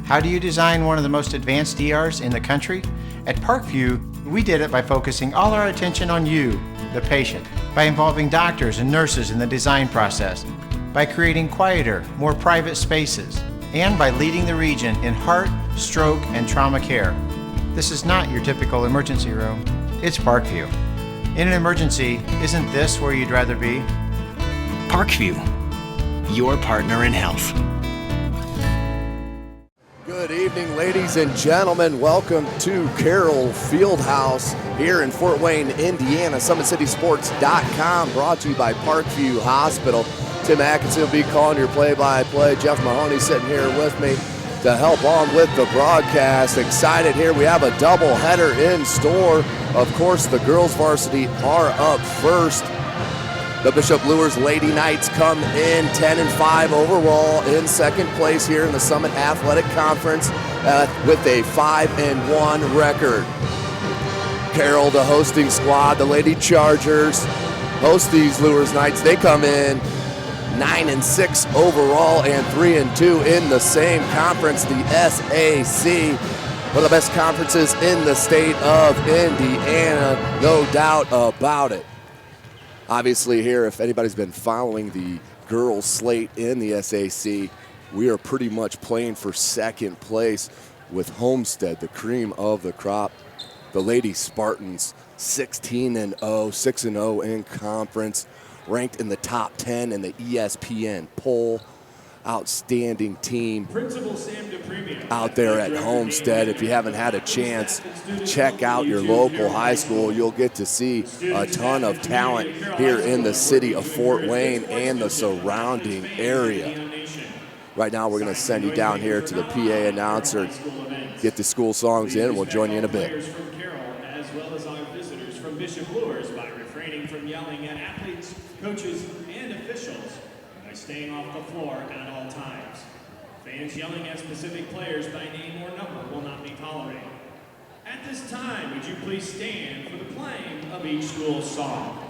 How do you design one of the most advanced ERs in the country? At Parkview, we did it by focusing all our attention on you, the patient, by involving doctors and nurses in the design process, by creating quieter, more private spaces, and by leading the region in heart, stroke, and trauma care. This is not your typical emergency room. It's Parkview. In an emergency, isn't this where you'd rather be? Parkview, your partner in health. Good evening, ladies and gentlemen. Welcome to Carroll Fieldhouse here in Fort Wayne, Indiana. SummitCitySports.com, brought to you by Parkview Hospital. Tim Atkinson will be calling your play-by-play. Jeff Mahoney sitting here with me to help on with the broadcast. Excited here. We have a doubleheader in store. Of course, the girls varsity are up first. The Bishop Luers Lady Knights come in 10-5 overall in second place here in the Summit Athletic Conference with a 5-1 record. Carroll, the hosting squad, the Lady Chargers, host these Luers Knights. They come in 9-6 overall and 3-2 in the same conference, the SAC. One of the best conferences in the state of Indiana, no doubt about it. Obviously here, if anybody's been following the girls slate in the SAC, we are pretty much playing for second place with Homestead, the cream of the crop. The Lady Spartans, 16-0, 6-0 in conference, ranked in the top 10 in the ESPN poll. Outstanding team out there at Homestead. If you haven't had a chance, check out your local high school. You'll get to see a ton of talent here in the city of Fort Wayne and the surrounding area. Right now, we're going to send you down here to the PA announcer, get the school songs in, and we'll join you in a bit. As well as our visitors from Bishop Luers by refraining from yelling at athletes, coaches, and officials, by staying off the floor at all times. Fans yelling at specific players by name or number will not be tolerated. At this time, would you please stand for the playing of each school's song?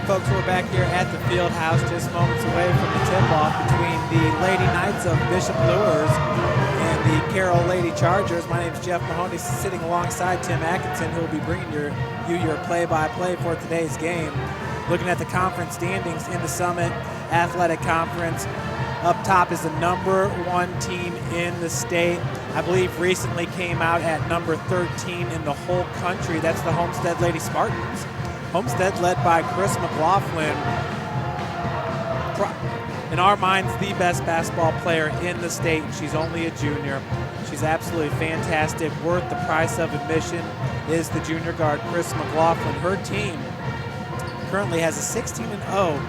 Folks, we're back here at the field house, just moments away from the tip-off between the Lady Knights of Bishop Luers and the Carroll Lady Chargers. My name is Jeff Mahoney, sitting alongside Tim Atkinson, who will be bringing you your play-by-play for today's game. Looking at the conference standings in the Summit Athletic Conference, up top is the #1 team in the state. I believe recently came out at number 13 in the whole country. That's the Homestead Lady Spartans. Homestead led by Chris McLaughlin. In our minds, the best basketball player in the state. She's only a junior. She's absolutely fantastic. Worth the price of admission is the junior guard, Chris McLaughlin. Her team currently has a 16-0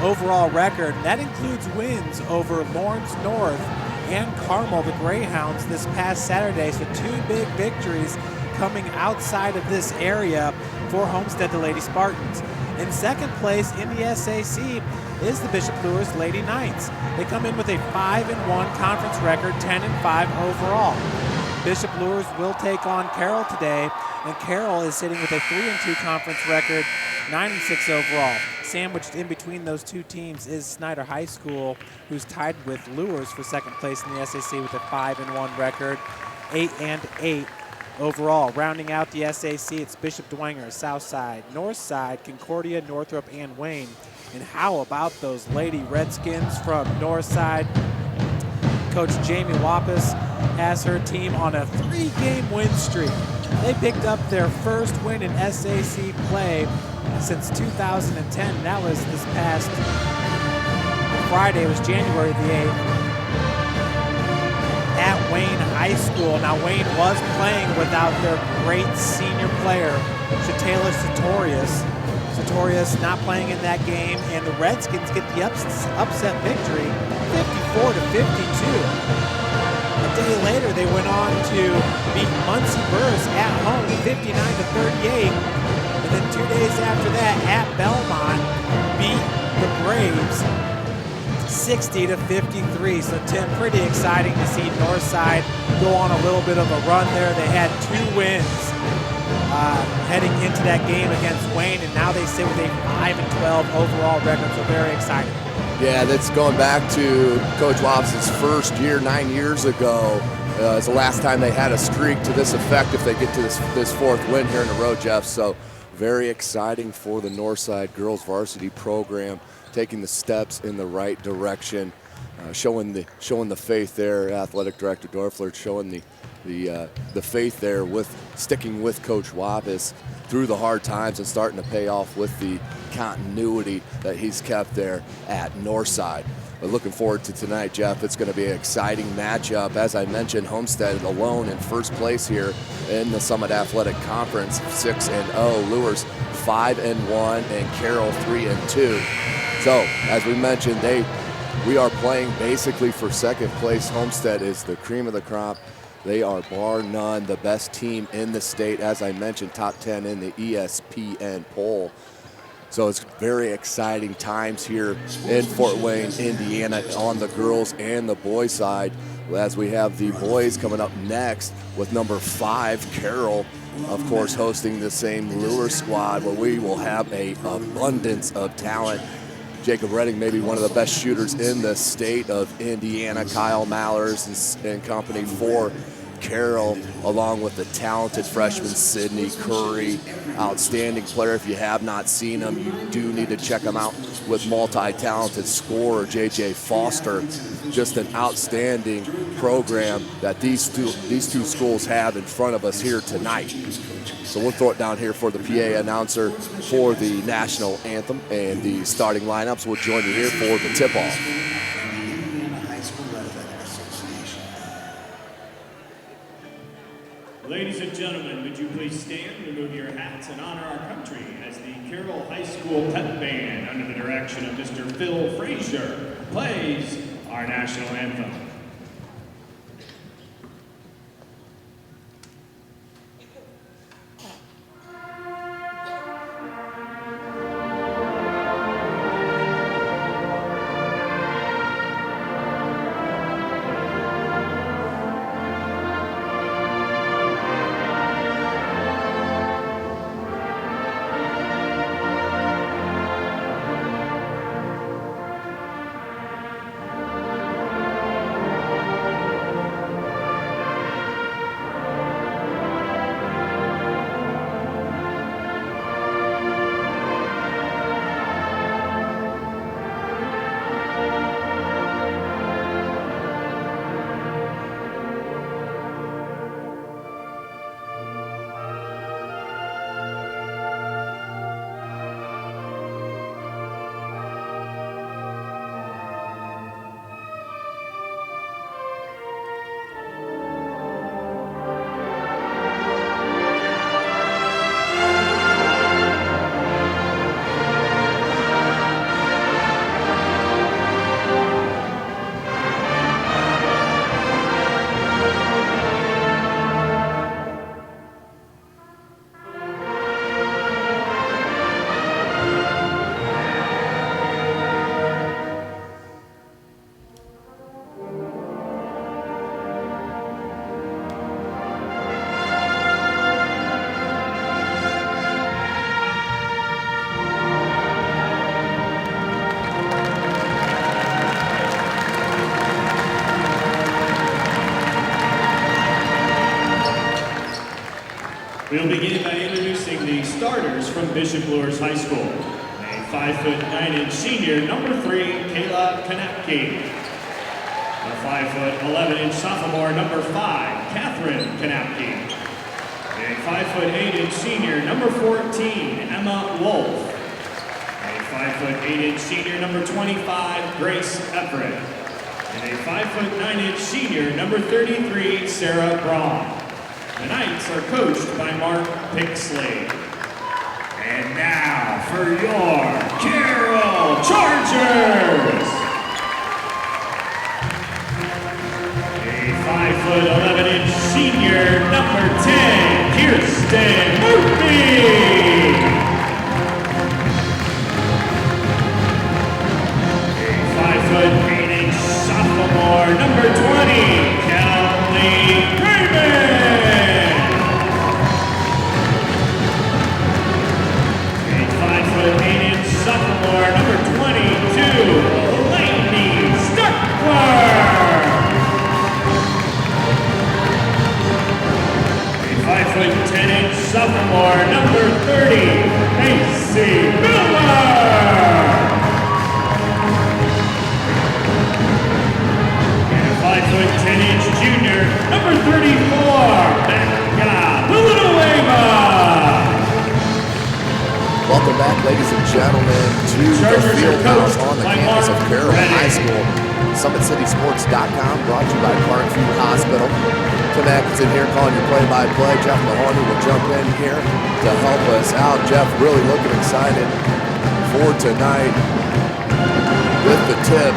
overall record, and that includes wins over Lawrence North and Carroll, the Greyhounds, this past Saturday. So 2 big victories coming outside of this area for Homestead, the Lady Spartans. In second place in the SAC is the Bishop Luers Lady Knights. They come in with a 5-1 conference record, 10-5 overall. Bishop Luers will take on Carroll today, and Carroll is sitting with a 3-2 conference record, 9-6 overall. Sandwiched in between those two teams is Snyder High School, who's tied with Luers for second place in the SAC with a 5-1 record, 8-8 overall. Rounding out the SAC, it's Bishop Dwenger, Southside, Northside, Concordia, Northrop, and Wayne. And how about those Lady Redskins from Northside? Coach Jamie Wappus has her team on a 3-game win streak. They picked up their first win in SAC play since 2010. That was this past Friday. It was January the 8th at Wayne High School. Now, Wayne was playing without their great senior player, Shatayla Sartorius. Sartorius not playing in that game, and the Redskins get the upset victory, 54-52. A day later, they went on to beat Muncie Burris at home, 59-38. And then 2 days after that, at Belmont, beat the Braves 60-53. So, Tim, pretty exciting to see Northside go on a little bit of a run there. They had 2 wins heading into that game against Wayne, and now they sit with a 5-12 overall record. So, very exciting. Yeah, that's going back to Coach Wappus' first year, 9 years ago. It's the last time they had a streak to this effect if they get to this 4th win here in a row, Jeff. So very exciting for the Northside girls varsity program, taking the steps in the right direction, showing the faith there. Athletic Director Dorfler showing the faith there with sticking with Coach Wappus through the hard times and starting to pay off with the continuity that he's kept there at Northside. But looking forward to tonight, Jeff. It's going to be an exciting matchup. As I mentioned, Homestead alone in first place here in the Summit Athletic Conference, 6-0. Luers 5-1, and Carroll 3-2. So, as we mentioned, we are playing basically for second place. Homestead is the cream of the crop. They are bar none the best team in the state. As I mentioned, top 10 in the ESPN poll. So it's very exciting times here in Fort Wayne, Indiana, on the girls and the boys side, as we have the boys coming up next with number 5, Carroll, of course, hosting the same Luers squad, where we will have an abundance of talent. Jacob Redding, maybe one of the best shooters in the state of Indiana. Kyle Mallers and company for Carroll, along with the talented freshman Sydney Curry, outstanding player. If you have not seen him, you do need to check him out with multi-talented scorer J.J. Foster. Just an outstanding program that these two schools have in front of us here tonight. So we'll throw it down here for the PA announcer for the national anthem, and the starting lineups will join you here for the tip-off. Ladies and gentlemen, would you please stand, remove your hats, and honor our country as the Carroll High School Pep Band, under the direction of Mr. Phil Frazier, plays our national anthem. We'll begin by introducing the starters from Bishop Luers High School. A 5'9" senior, number 3, Kayla Kanapke. A 5'11" sophomore, number 5, Catherine Kanapke. A 5'8" senior, number 14, Emma Wolf. A 5'8" senior, number 25, Grace Everett. And a 5'9" senior, number 33, Sarah Braun. The Knights are coached by Mark Pixley. And now for your Carroll Chargers! A 5'11" senior, number 10, Kirsten Murphy. A 5'8" sophomore, number 20, Kelly Pregame. A 5'8" sophomore, number 22, Lainey Stuckler. A 5'10" sophomore, number 30, Macy Miller. And a 5'10" junior, number 34, Becca Villanueva. Welcome back, ladies and gentlemen, to the field house on the campus of Carroll High School. SummitCitySports.com, brought to you by Parkview Hospital. Tim Atkinson here calling your play-by-play. Jeff Mahoney will jump in here to help us out. Jeff really looking excited for tonight with the tip.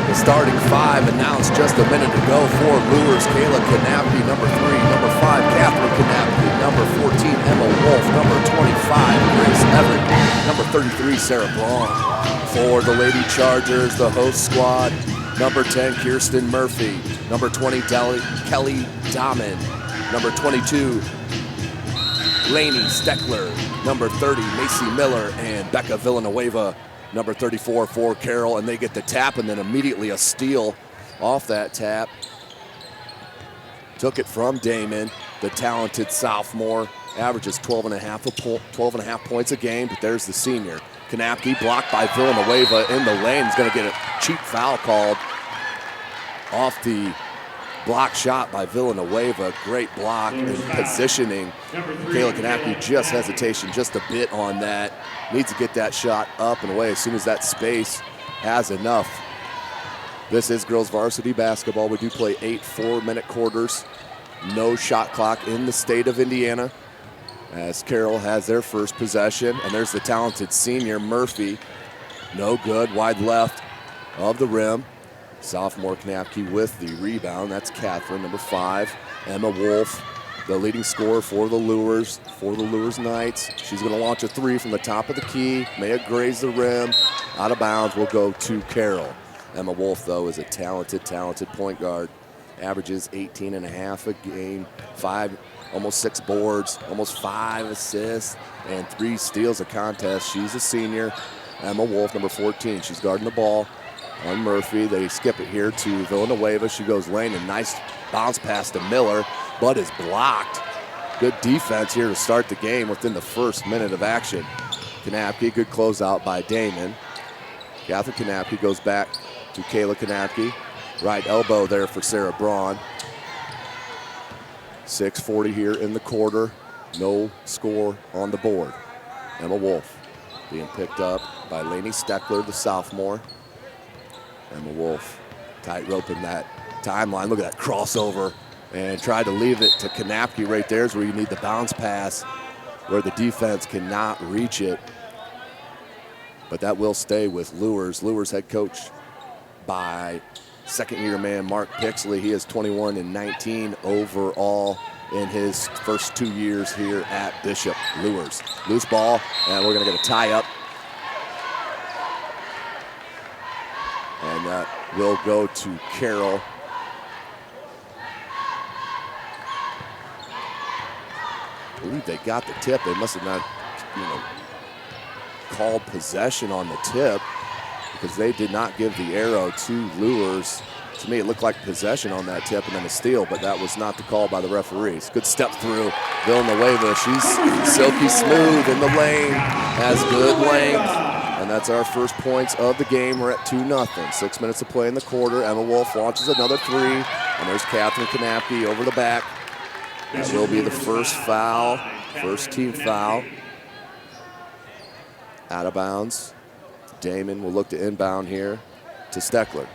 The starting 5 announced just a minute ago for Luers. Kayla Kanapke, number 3, number 5, Catherine Kanapke, number 14, Emma Wolf, number 25, Grace Everett, number 33, Sarah Braun. For the Lady Chargers, the host squad, number 10, Kirsten Murphy, number 20, Kelly Dahman, number 22, Lainey Steckler, number 30, Macy Miller, and Becca Villanueva, number 34 for Carroll, and they get the tap and then immediately a steal off that tap. Took it from Damon, the talented sophomore, averages 12 and a half points a game, but there's the senior. Kanapke blocked by Villanueva in the lane. He's going to get a cheap foul called off the block shot by Villanueva. Great block and positioning. Kayla Kanapke just hesitation just a bit on that. Needs to get that shot up and away as soon as that space has enough. This is girls varsity basketball. We do play 8 4-minute quarters. No shot clock in the state of Indiana as Carroll has their first possession. And there's the talented senior, Murphy. No good, wide left of the rim. Sophomore Kanapke with the rebound. That's Catherine, number 5. Emma Wolf, the leading scorer for the Luers Knights. She's going to launch a 3 from the top of the key. May have grazed the rim. Out of bounds will go to Carroll. Emma Wolf, though, is a talented point guard. Averages 18 and a half a game, almost 6 boards, almost 5 assists, and 3 steals a contest. She's a senior. Emma Wolf, number 14. She's guarding the ball on Murphy. They skip it here to Villanueva. She goes lane, and nice bounce pass to Miller, but is blocked. Good defense here to start the game within the first minute of action. Kanapke, good closeout by Damon. Catherine Kanapke goes back to Kayla Kanapke. Right elbow there for Sarah Braun. 6:40 here in the quarter. No score on the board. Emma Wolf being picked up by Lainey Steckler, the sophomore. Emma Wolf tight roping that timeline. Look at that crossover and tried to leave it to Kanapke. Right there is where you need the bounce pass where the defense cannot reach it. But that will stay with Luers. Luers head coach by second-year man Mark Pixley. He is 21 and 19 overall in his first 2 years here at Bishop Luers. Loose ball, and we're going to get a tie-up. And that will go to Carroll. I believe they got the tip. They must have not, called possession on the tip, because they did not give the arrow to Luers. To me, it looked like possession on that tip and then a steal, but that was not the call by the referees. Good step through. Villanueva, she's silky smooth in the lane, has good length, and that's our first points of the game. We're at 2-0. 6 minutes to play in the quarter. Emma Wolf launches another three, and there's Catherine Kanapke over the back. That will be the first foul, first team foul. Out of bounds. Damon will look to inbound here to Steckler.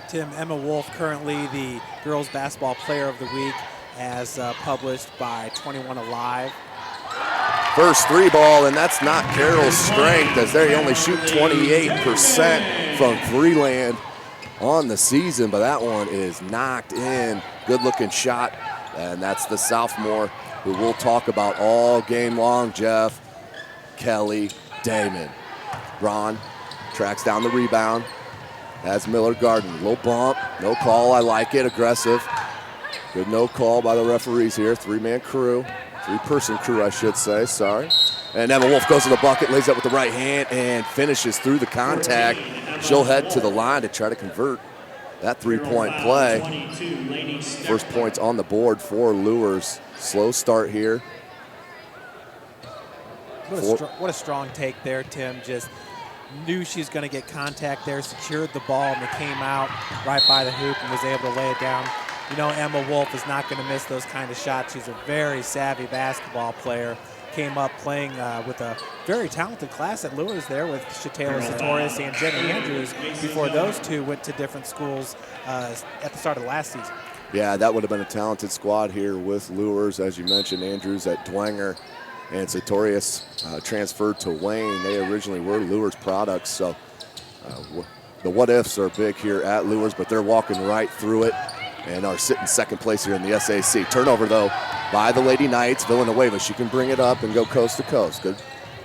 Tim, Emma Wolf, currently the girls basketball player of the week, as published by 21 Alive. First three ball, and that's not Carroll's strength, as they only shoot 28% from Freeland on the season, but that one is knocked in. Good looking shot, and that's the sophomore who we'll talk about all game long, Jeff, Kelly Damon. Braun tracks down the rebound. Has Miller Garden. Low bump, no call. I like it. Aggressive. Good no call by the referees here. Three-man crew. Three-person crew, I should say. Sorry. And Emma Wolf goes to the bucket, lays up with the right hand, and finishes through the contact. She'll head to the line to try to convert that three-point play. First points on the board for Luers. Slow start here. What a strong take there, Tim. Just knew she's going to get contact there, secured the ball, and came out right by the hoop and was able to lay it down. You know, Emma Wolf is not going to miss those kind of shots. She's a very savvy basketball player. Came up playing with a very talented class at Luers there with Shatayla Sartorius and Jenny Andrews before those two went to different schools at the start of the last season. Yeah, that would have been a talented squad here with Luers. As you mentioned, Andrews at Dwenger and Sartorius transferred to Wayne. They originally were Luers products, so the what-ifs are big here at Luers, but they're walking right through it and are sitting second place here in the SAC. Turnover, though, by the Lady Knights. Villanueva, she can bring it up and go coast to coast. Good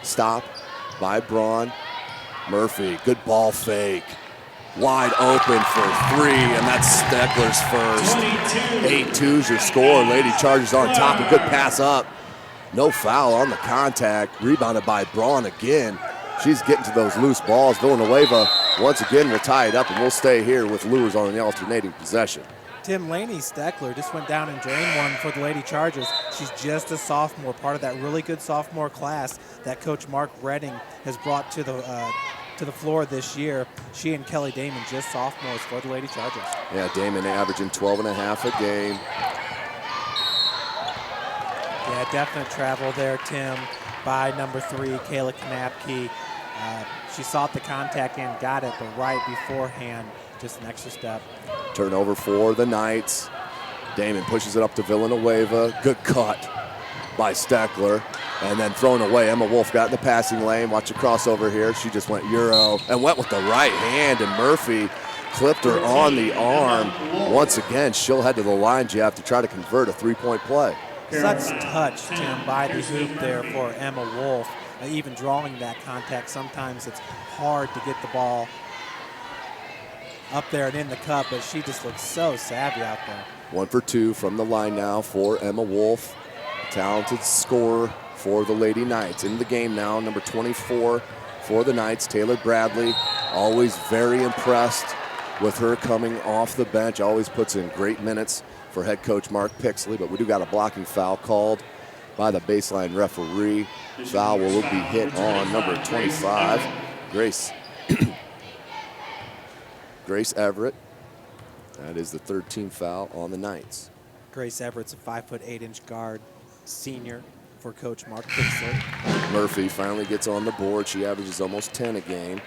stop by Braun. Murphy, good ball fake. Wide open for three, and that's Steckler's first. 8-2's your score. Lady Chargers on top. A good pass up. No foul on the contact. Rebounded by Braun again. She's getting to those loose balls. Villanueva once again will tie it up, and we'll stay here with Luers on the alternating possession. Tim, Laney Steckler just went down and drained one for the Lady Chargers. She's just a sophomore, part of that really good sophomore class that Coach Mark Redding has brought to the floor this year. She and Kelly Damon, just sophomores for the Lady Chargers. Yeah, Damon averaging 12.5 a game. Yeah, definite travel there, Tim, by number 3, Kayla Kanapke. She sought the contact and got it, but right beforehand, just an extra step. Turnover for the Knights. Damon pushes it up to Villanueva. Good cut by Steckler. And then thrown away. Emma Wolf got in the passing lane. Watch the crossover here. She just went Euro and went with the right hand, and Murphy clipped her on the arm. Once again, she'll head to the line, Jeff, to try to convert a three-point play. Such touch, Tim, by the hoop there for Emma Wolf. Even drawing that contact, sometimes it's hard to get the ball up there and in the cup, but she just looks so savvy out there. 1 for 2 from the line now for Emma Wolf. Talented scorer for the Lady Knights. In the game now, number 24 for the Knights, Taylor Bradley. Always very impressed with her coming off the bench. Always puts in great minutes for head coach Mark Pixley, but we do got a blocking foul called by the baseline referee. Foul will be hit on number 25, Grace Everett. That is the 13th foul on the Knights. Grace Everett's a 5'8" guard, senior for Coach Mark Pixley. Murphy finally gets on the board. She averages almost 10 a game.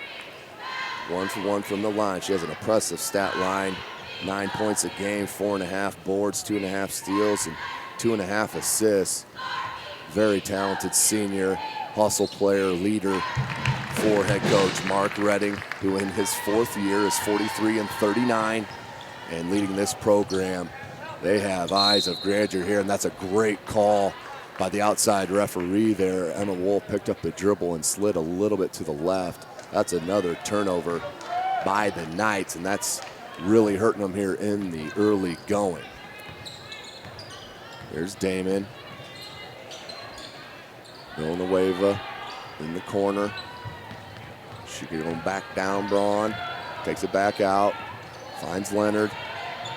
1 for 1 from the line. She has an impressive stat line. 9 points a game, 4.5 boards, 2.5 steals, and 2.5 assists. Very talented senior, hustle player, leader for head coach Mark Redding, who in his 4th year is 43-39 and leading this program. They have eyes of grandeur here, and that's a great call by the outside referee there. Emma Wolf picked up the dribble and slid a little bit to the left. That's another turnover by the Knights, and that's really hurting them here in the early going. There's Damon. Villanueva in the corner. She can go back down, Braun. Takes it back out. Finds Leonard.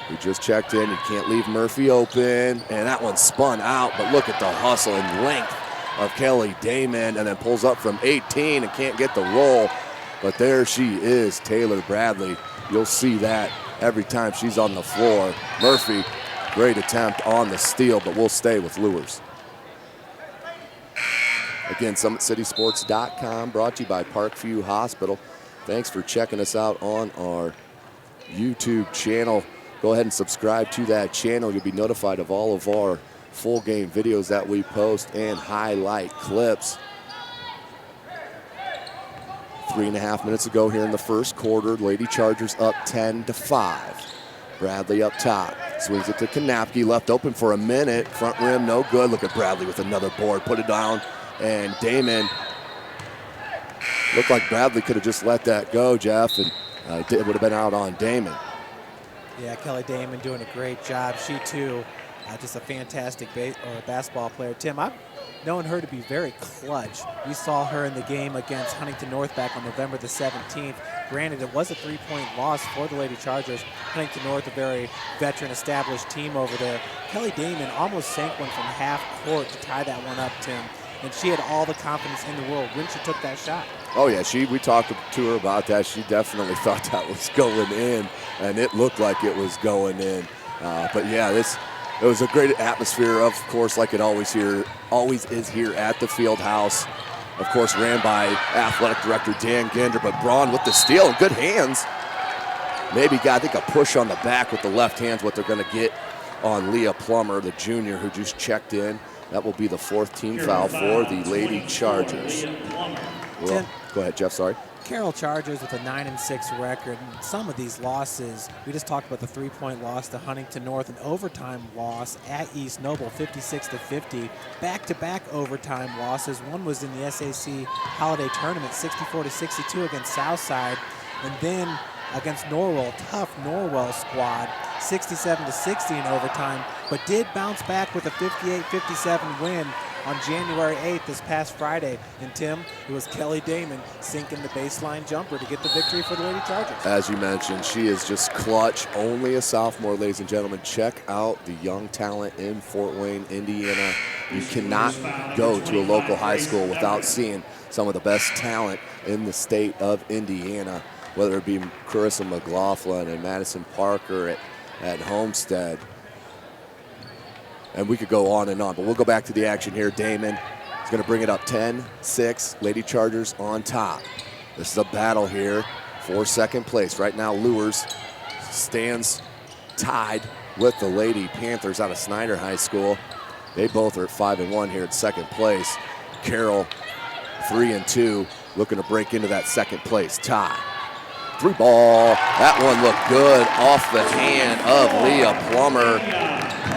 who just checked in. You can't leave Murphy open, and that one spun out, but look at the hustle and length of Kelly Damon, and then pulls up from 18 and can't get the roll. But there she is, Taylor Bradley. You'll see that every time she's on the floor. Murphy, great attempt on the steal, but we'll stay with Luers. Again, SummitCitySports.com, brought to you by Parkview Hospital. Thanks for checking us out on our YouTube channel. Go ahead and subscribe to that channel. You'll be notified of all of our full game videos that we post and highlight clips. 3.5 minutes ago here in the first quarter, Lady Chargers up 10-5. Bradley up top, swings it to Kanapke, left open for a minute, front rim no good. Look at Bradley with another board, put it down, and Damon, looked like Bradley could have just let that go, Jeff, and it would have been out on Damon. Yeah, Kelly Damon doing a great job. She too, just a fantastic basketball player. Tim, I've known her to be very clutch. We saw her in the game against Huntington North back on November the 17th. Granted, it was a 3-point loss for the Lady Chargers. Huntington North, a very veteran, established team over there. Kelly Damon almost sank one from half court to tie that one up, Tim. And she had all the confidence in the world when she took that shot. Oh yeah, we talked to her about that. She definitely thought that was going in, and it looked like it was going in. But yeah, it was a great atmosphere, of course, like it always is here at the field house. Of course, ran by athletic director Dan Gander, but Braun with the steal and good hands. Maybe got, I think, a push on the back with the left hand's what they're going to get on Leah Plummer, the junior, who just checked in. That will be the 4th team foul for the Lady Chargers. Well, go ahead, Jeff, sorry. Carroll Chargers with a 9-6 record. And some of these losses, we just talked about the 3-point loss to Huntington North, an overtime loss at East Noble, 56-50. Back-to-back overtime losses. One was in the SAC Holiday Tournament, 64-62 against Southside, and then against Norwell, tough Norwell squad, 67-60 in overtime, but did bounce back with a 58-57 win on January 8th, this past Friday. And Tim, it was Kelly Damon sinking the baseline jumper to get the victory for the Lady Chargers. As you mentioned, she is just clutch. Only a sophomore, ladies and gentlemen. Check out the young talent in Fort Wayne, Indiana. You cannot go to a local high school without seeing some of the best talent in the state of Indiana, whether it be Carissa McLaughlin and Madison Parker at Homestead. And we could go on and on, but we'll go back to the action here. Damon is going to bring it up 10-6. Lady Chargers on top. This is a battle here for second place. Right now, Luers stands tied with the Lady Panthers out of Snyder High School. They both are at 5-1 here at second place. Carroll 3-2, looking to break into that second place tie. 3 ball, that one looked good off the hand of Leah Plummer.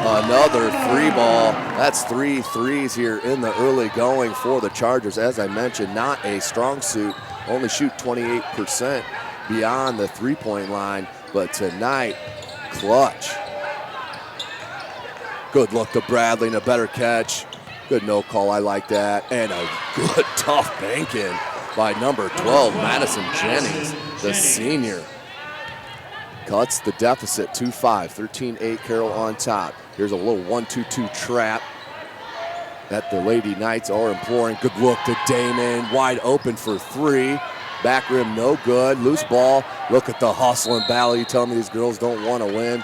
Another 3 ball. That's 3 threes here in the early going for the Chargers. As I mentioned, not a strong suit. Only shoot 28% beyond the 3-point line. But tonight, clutch. Good look to Bradley and a better catch. Good no call, I like that. And a good tough bank in by number 12, Madison Jennings, the senior. Cuts the deficit 2-5, 13-8, Carroll on top. Here's a little 1-2-2 trap that the Lady Knights are employing. Good look to Damon, wide open for 3. Back rim no good, loose ball. Look at the hustle and battle. You tell me these girls don't want to win.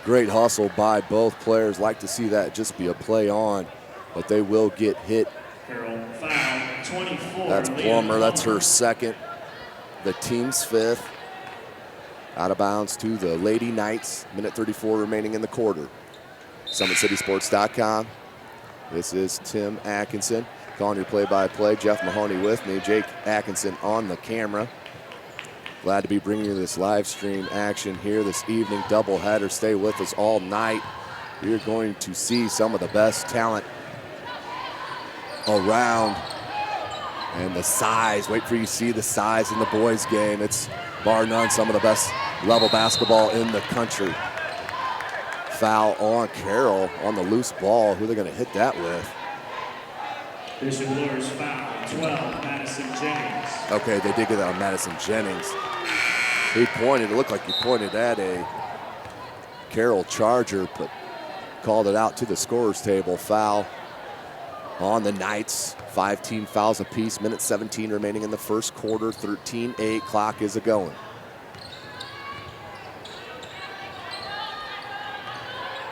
Great hustle by both players. Like to see that just be a play on, but they will get hit. Foul, 24. That's Plummer, that's her second. The team's 5th. Out of bounds to the Lady Knights. Minute 34 remaining in the quarter. SummitCitySports.com. This is Tim Atkinson calling your play-by-play. Jeff Mahoney with me. Jake Atkinson on the camera. Glad to be bringing you this live stream action here this evening. Doubleheader. Stay with us all night. You're going to see some of the best talent around. And the size. Wait for you to see the size in the boys' game. It's bar none some of the best level basketball in the country. Foul on Carroll on the loose ball. Who are they going to hit that with? Bishop Luers foul, 12, Madison Jennings. Okay, they did get that on Madison Jennings. He pointed, it looked like he pointed at a Carroll Charger, but called it out to the scorer's table. Foul on the Knights. 5 team fouls apiece. Minute 17 remaining in the first quarter. 13-8. Clock is a-going.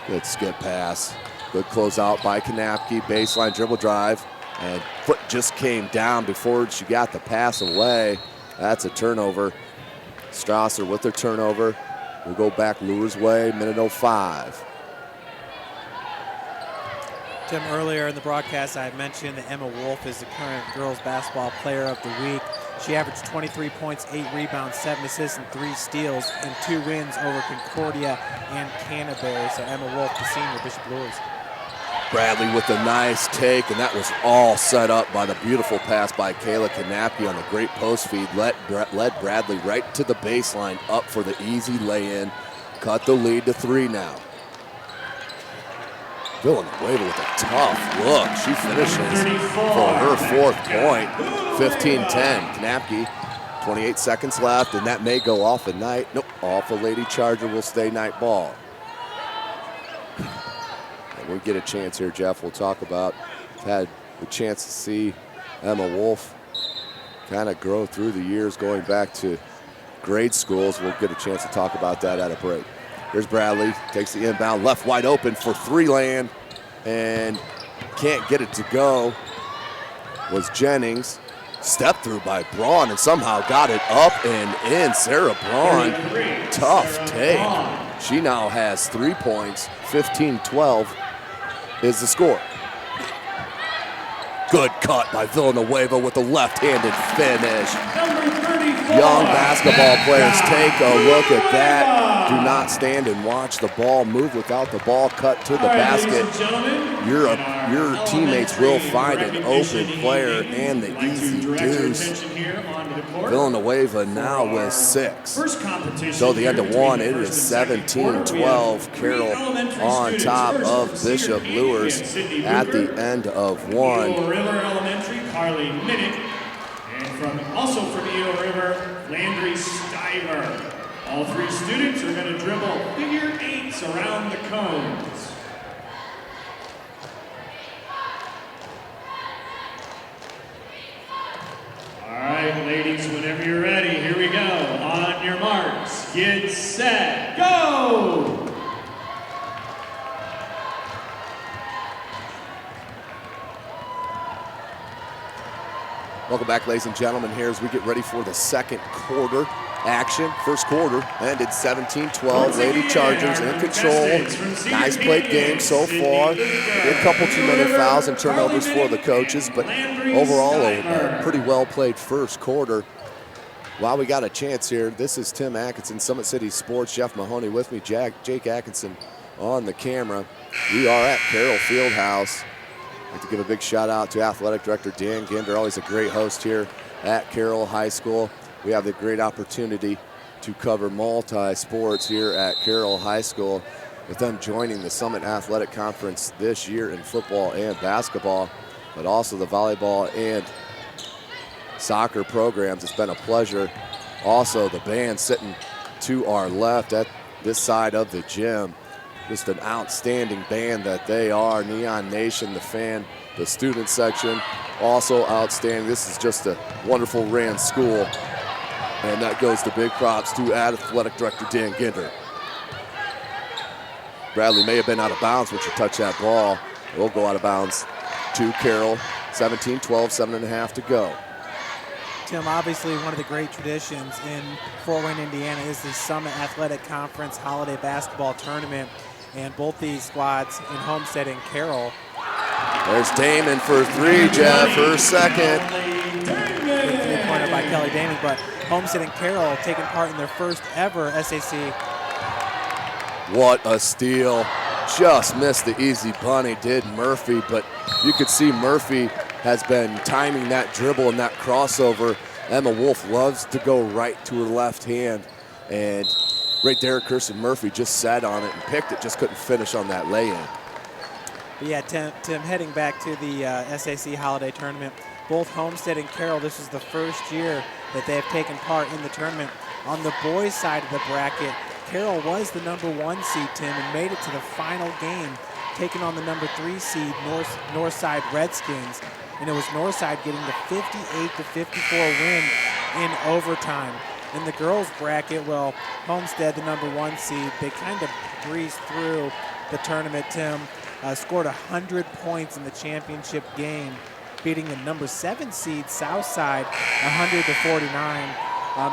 Good skip pass. Good closeout by Kanapke. Baseline dribble drive. And foot just came down before she got the pass away. That's a turnover. Strasser with their turnover. We'll go back Luers' way. Minute 05. Tim, earlier in the broadcast, I mentioned that Emma Wolf is the current girls basketball player of the week. She averaged 23 points, 8 rebounds, 7 assists, and 3 steals in 2 wins over Concordia and Canterbury. So Emma Wolf, the senior, Bishop Luers. Bradley with a nice take, and that was all set up by the beautiful pass by Kayla Kanapke on the great post feed. Led Bradley right to the baseline, up for the easy lay-in. Cut the lead to 3 now. Villanueva with a tough look. She finishes for her 4th point. 15-10. Kanapke, 28 seconds left, and that may go off at night. Nope, off a Lady Charger, will stay night ball. And we'll get a chance here, Jeff. We'll talk about, had the chance to see Emma Wolf kind of grow through the years going back to grade schools. We'll get a chance to talk about that at a break. Here's Bradley, takes the inbound, left wide open for 3 land, and can't get it to go. Was Jennings. Step through by Braun, and somehow got it up and in. Sarah Braun, tough take. She now has 3 points. 15-12 is the score. Good cut by Villanueva with the left-handed finish. Young basketball players, take a look at that. Do not stand and watch the ball move without the ball cut to the basket. Your teammates will find an open player and the easy deuce. Villanueva now with 6. So the end of 1, it is 17-12. Carroll on top of Bishop Luers at the end of 1. Eagle River Elementary, Carly Minnick. And also from Eagle River, Landry Stiver. All 3 students are going to dribble figure 8s around the cones. All right, ladies, whenever you're ready, here we go. On your marks, get set, go! Welcome back, ladies and gentlemen, here as we get ready for the second quarter action. First quarter ended 17-12. Lady Chargers in control. Nice played game so far. A couple too-many fouls and turnovers for the coaches, but overall a pretty well-played first quarter. While we got a chance here, this is Tim Atkinson, Summit City Sports. Jeff Mahoney with me, Jake Atkinson on the camera. We are at Carroll Fieldhouse. I'd like to give a big shout out to Athletic Director Dan Ginder, always a great host here at Carroll High School. We have the great opportunity to cover multi-sports here at Carroll High School, with them joining the Summit Athletic Conference this year in football and basketball, but also the volleyball and soccer programs. It's been a pleasure. Also, the band sitting to our left at this side of the gym. Just an outstanding band that they are. Neon Nation, the fan, the student section, also outstanding. This is just a wonderful ran school. And that goes to big props to Athletic Director Dan Ginder. Bradley may have been out of bounds when she touched that ball. It will go out of bounds to Carroll. 17-12, 7.5 to go. Tim, obviously one of the great traditions in Fort Wayne, Indiana is the Summit Athletic Conference Holiday Basketball Tournament. And both these squads in Homestead and Carroll. There's Damon for 3, Jeff, her second. Good 3-pointer by Kelly Damon, but Homestead and Carroll taking part in their first ever SAC. What a steal. Just missed the easy bunny, did Murphy, but you could see Murphy has been timing that dribble and that crossover. Emma Wolf loves to go right to her left hand, and right there, Kirsten Murphy just sat on it and picked it, just couldn't finish on that lay-in. But yeah, Tim, heading back to the SAC Holiday Tournament, both Homestead and Carroll, this is the first year that they have taken part in the tournament. On the boys' side of the bracket, Carroll was the #1 seed, Tim, and made it to the final game, taking on the #3 seed Northside Redskins. And it was Northside getting the 58-54 win in overtime. In the girls bracket, well, Homestead, the #1 seed, they kind of breezed through the tournament, Tim. Scored 100 points in the championship game, beating the #7 seed Southside 100-49.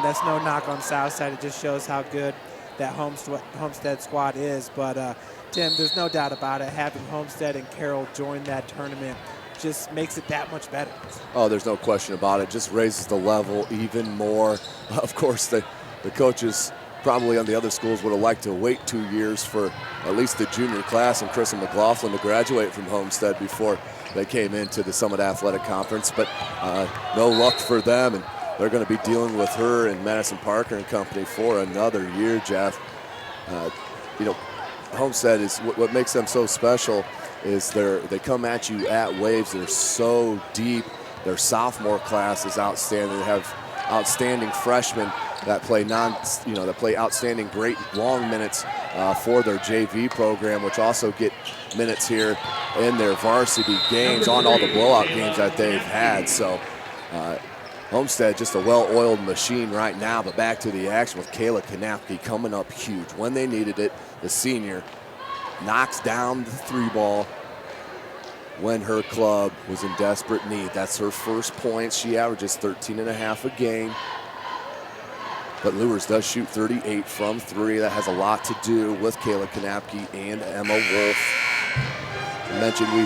That's no knock on Southside. It just shows how good that Homestead squad is. But Tim, there's no doubt about it. Having Homestead and Carroll join that tournament just makes it that much better. Oh, there's no question about it. Just raises the level even more. Of course, the coaches probably on the other schools would have liked to wait 2 years for at least the junior class and Chris and McLaughlin to graduate from Homestead before they came into the Summit Athletic Conference. But no luck for them, and they're going to be dealing with her and Madison Parker and company for another year, Jeff. You know, Homestead is what makes them so special is they come at you at waves. They're so deep. Their sophomore class is outstanding. They have outstanding freshmen that play outstanding great long minutes for their JV program, which also get minutes here in their varsity games on all the blowout games that they've had. So Homestead just a well-oiled machine right now, but back to the action with Kayla Kanapke coming up huge. When they needed it, the senior knocks down the 3 ball when her club was in desperate need. That's her first points. She averages 13.5 a game. But Luers does shoot 38 from 3. That has a lot to do with Kayla Kanapke and Emma Wolf. I mentioned we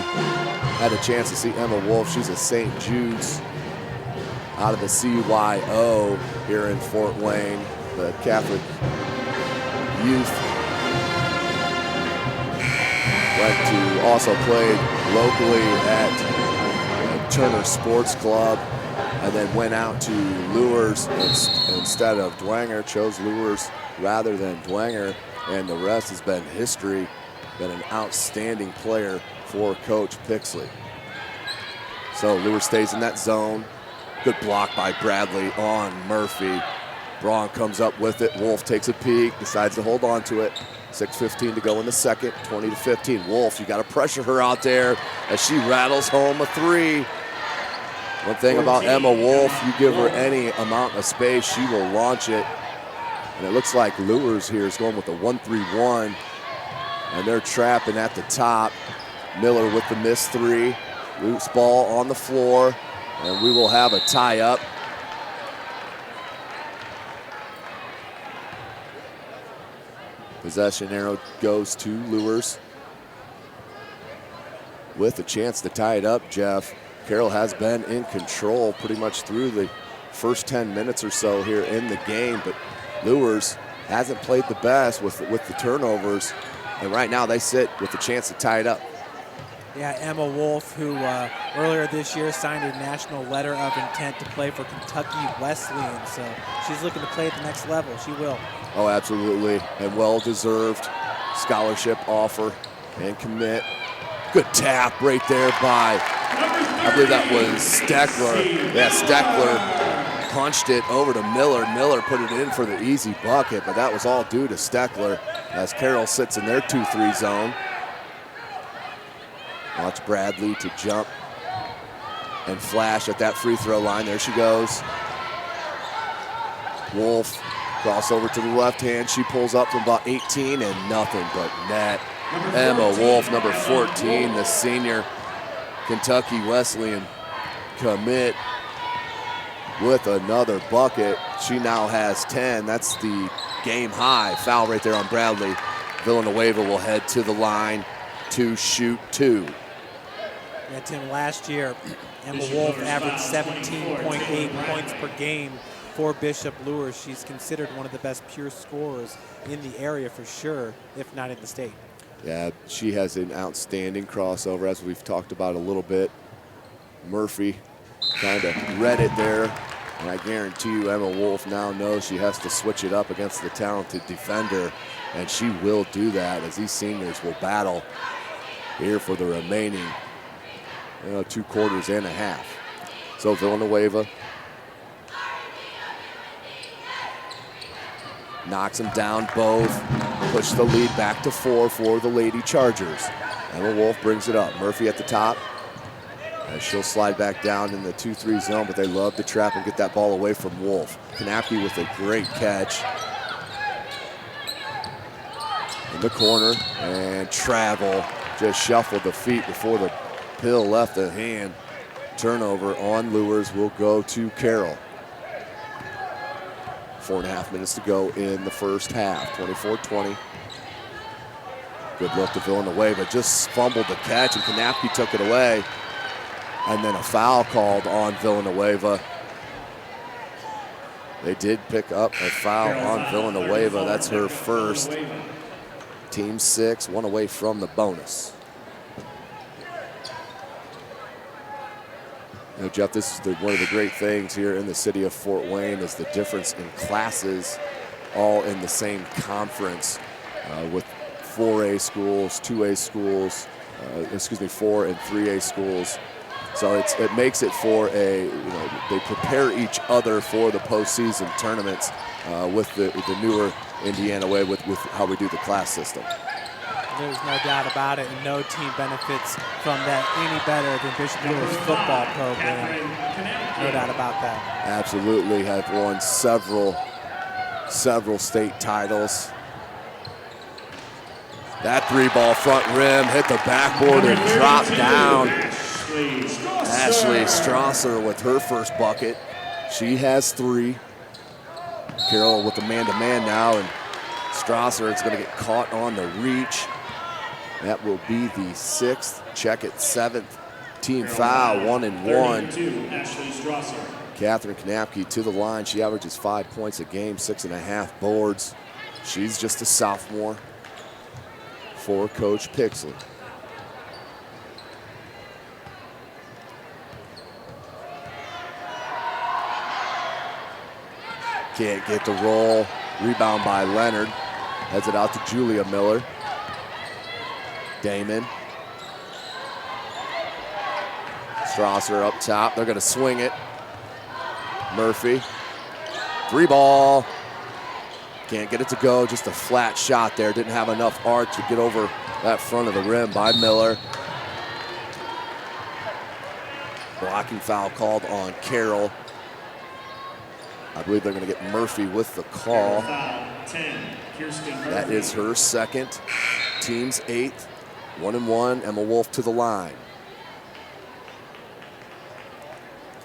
had a chance to see Emma Wolf. She's a St. Jude's out of the CYO here in Fort Wayne, the Catholic youth. Went to also played locally at Turner Sports Club, and then went out to Luers instead of Dwenger, chose Luers rather than Dwenger, and the rest has been history. Been an outstanding player for Coach Pixley. So Luers stays in that zone. Good block by Bradley on Murphy. Braun comes up with it. Wolf takes a peek, decides to hold on to it. 6:15 to go in the second, 20-15. Wolf, you got to pressure her out there as she rattles home a 3. One thing about Emma Wolf, you give her any amount of space, she will launch it. And it looks like Luers here is going with a 1-3-1, and they're trapping at the top. Miller with the missed 3. Loose ball on the floor, and we will have a tie-up. Possession arrow goes to Luers with a chance to tie it up, Jeff. Carroll has been in control pretty much through the first 10 minutes or so here in the game, but Luers hasn't played the best with the turnovers, and right now they sit with a chance to tie it up. Yeah, Emma Wolf, who earlier this year signed a national letter of intent to play for Kentucky Wesleyan, so she's looking to play at the next level. She will. Oh, absolutely, and well-deserved scholarship offer and commit. Good tap right there by, I believe that was Steckler. Yeah, Steckler punched it over to Miller. Miller put it in for the easy bucket, but that was all due to Steckler as Carroll sits in their 2-3 zone. Watch Bradley to jump and flash at that free throw line. There she goes. Wolf, crossover to the left hand. She pulls up from about 18 and nothing but net. Emma Wolf, number 14, the senior Kentucky Wesleyan commit with another bucket. She now has 10. That's the game high. Foul right there on Bradley. Villanueva will head to the line to shoot 2. Yeah, Tim, last year, Emma Wolf averaged 17.8 points per game for Bishop Luers. She's considered one of the best pure scorers in the area for sure, if not in the state. Yeah, she has an outstanding crossover, as we've talked about a little bit. Murphy kind of read it there, and I guarantee you Emma Wolf now knows she has to switch it up against the talented defender, and she will do that as these seniors will battle here for the remaining 2 quarters and a half. So Villanueva knocks them down both. Push the lead back to 4 for the Lady Chargers. Emma Wolf brings it up. Murphy at the top. As she'll slide back down in the 2-3 zone, but they love to trap and get that ball away from Wolf. Kanapke with a great catch. In the corner, and travel. Just shuffled the feet before the pill left the hand. Turnover on Luers will go to Carroll. 4.5 minutes to go in the first half, 24-20. Good look to Villanueva, just fumbled the catch, and Kanapke took it away. And then a foul called on Villanueva. They did pick up a foul on Villanueva. That's her first. Team 6, 1 away from the bonus. You know, Jeff, this is one of the great things here in the city of Fort Wayne is the difference in classes all in the same conference with 4A schools, 2A schools, 4 and 3A schools. So it makes it for they prepare each other for the postseason tournaments with the newer Indiana way with how we do the class system. There's no doubt about it, and no team benefits from that any better than Bishop Luers football program. No doubt about that. Absolutely, have won several state titles. That 3-ball front rim hit the backboard and dropped down. Ashley Strasser with her first bucket. She has 3. Carroll with the man-to-man now, and Strasser is going to get caught on the reach. That will be the 6th. Check it, 7th. Team foul, 1 and 1. Catherine Kanapke to the line. She averages 5 points a game, 6.5 boards. She's just a sophomore for Coach Pixley. Can't get the roll. Rebound by Leonard. Heads it out to Julia Miller. Damon. Strasser up top. They're going to swing it. Murphy. 3-ball. Can't get it to go. Just a flat shot there. Didn't have enough arc to get over that front of the rim by Miller. Blocking foul called on Carroll. I believe they're going to get Murphy with the call. That is her 2nd. Team's 8th. 1 and 1. Emma Wolf to the line.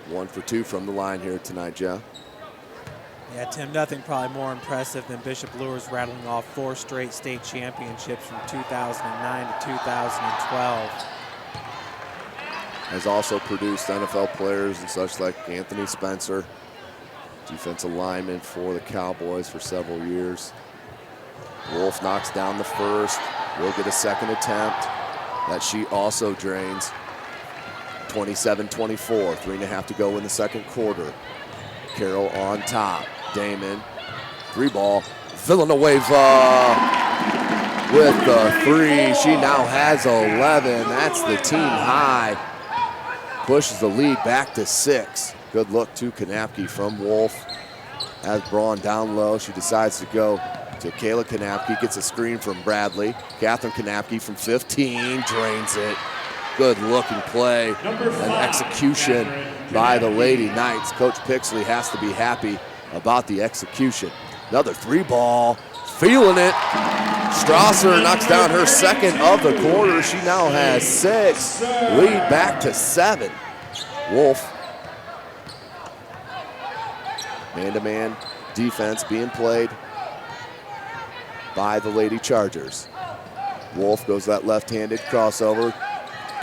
1 for 2 from the line here tonight, Jeff. Yeah, Tim, nothing probably more impressive than Bishop Luers rattling off 4 straight state championships from 2009 to 2012. Has also produced NFL players and such like Anthony Spencer, defensive lineman for the Cowboys for several years. Wolf knocks down the first. Will get a second attempt that she also drains. 27-24, 3.5 to go in the second quarter. Carroll on top. Damon, 3-ball. Villanueva with the 3. She now has 11. That's the team high. Pushes the lead back to 6. Good look to Kanapke from Wolf. Has Braun down low. She decides to go to Kayla Kanapke. Gets a screen from Bradley. Catherine Kanapke from 15 drains it. Good looking play and execution by the Lady Knights. Coach Pixley has to be happy about the execution. Another 3-ball, feeling it. Strasser knocks down her 2nd of the quarter. She now has 6. Lead back to 7. Wolf. Man-to-man defense being played by the Lady Chargers. Wolf goes that left-handed crossover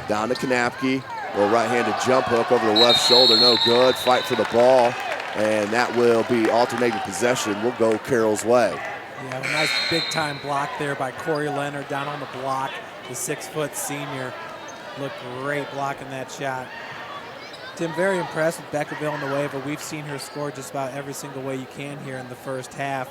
down to Kanapke. Little right-handed jump hook over the left shoulder, no good. Fight for the ball, and that will be alternating possession. Will go Carroll's way. Yeah, a nice big-time block there by Corey Leonard down on the block. The 6-foot senior looked great blocking that shot. Tim, very impressed with Becca Villanueva. We've seen her score just about every single way you can here in the first half.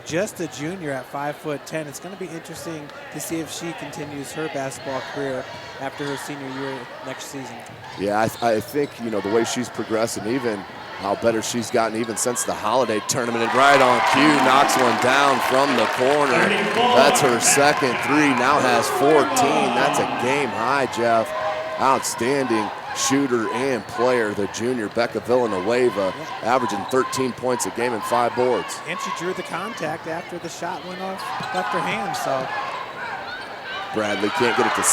just a junior at 5'10". It's going to be interesting to see if she continues her basketball career after her senior year next season. Yeah, I think, you know, the way she's progressing, even how better she's gotten even since the holiday tournament, and right on cue, knocks one down from the corner. That's her second three, now has 14. That's a game high, Jeff. Outstanding shooter and player, the junior Becca Villanueva, averaging 13 points a game and 5 boards. And she drew the contact after the shot went off, left her hand, so. Bradley can't get it to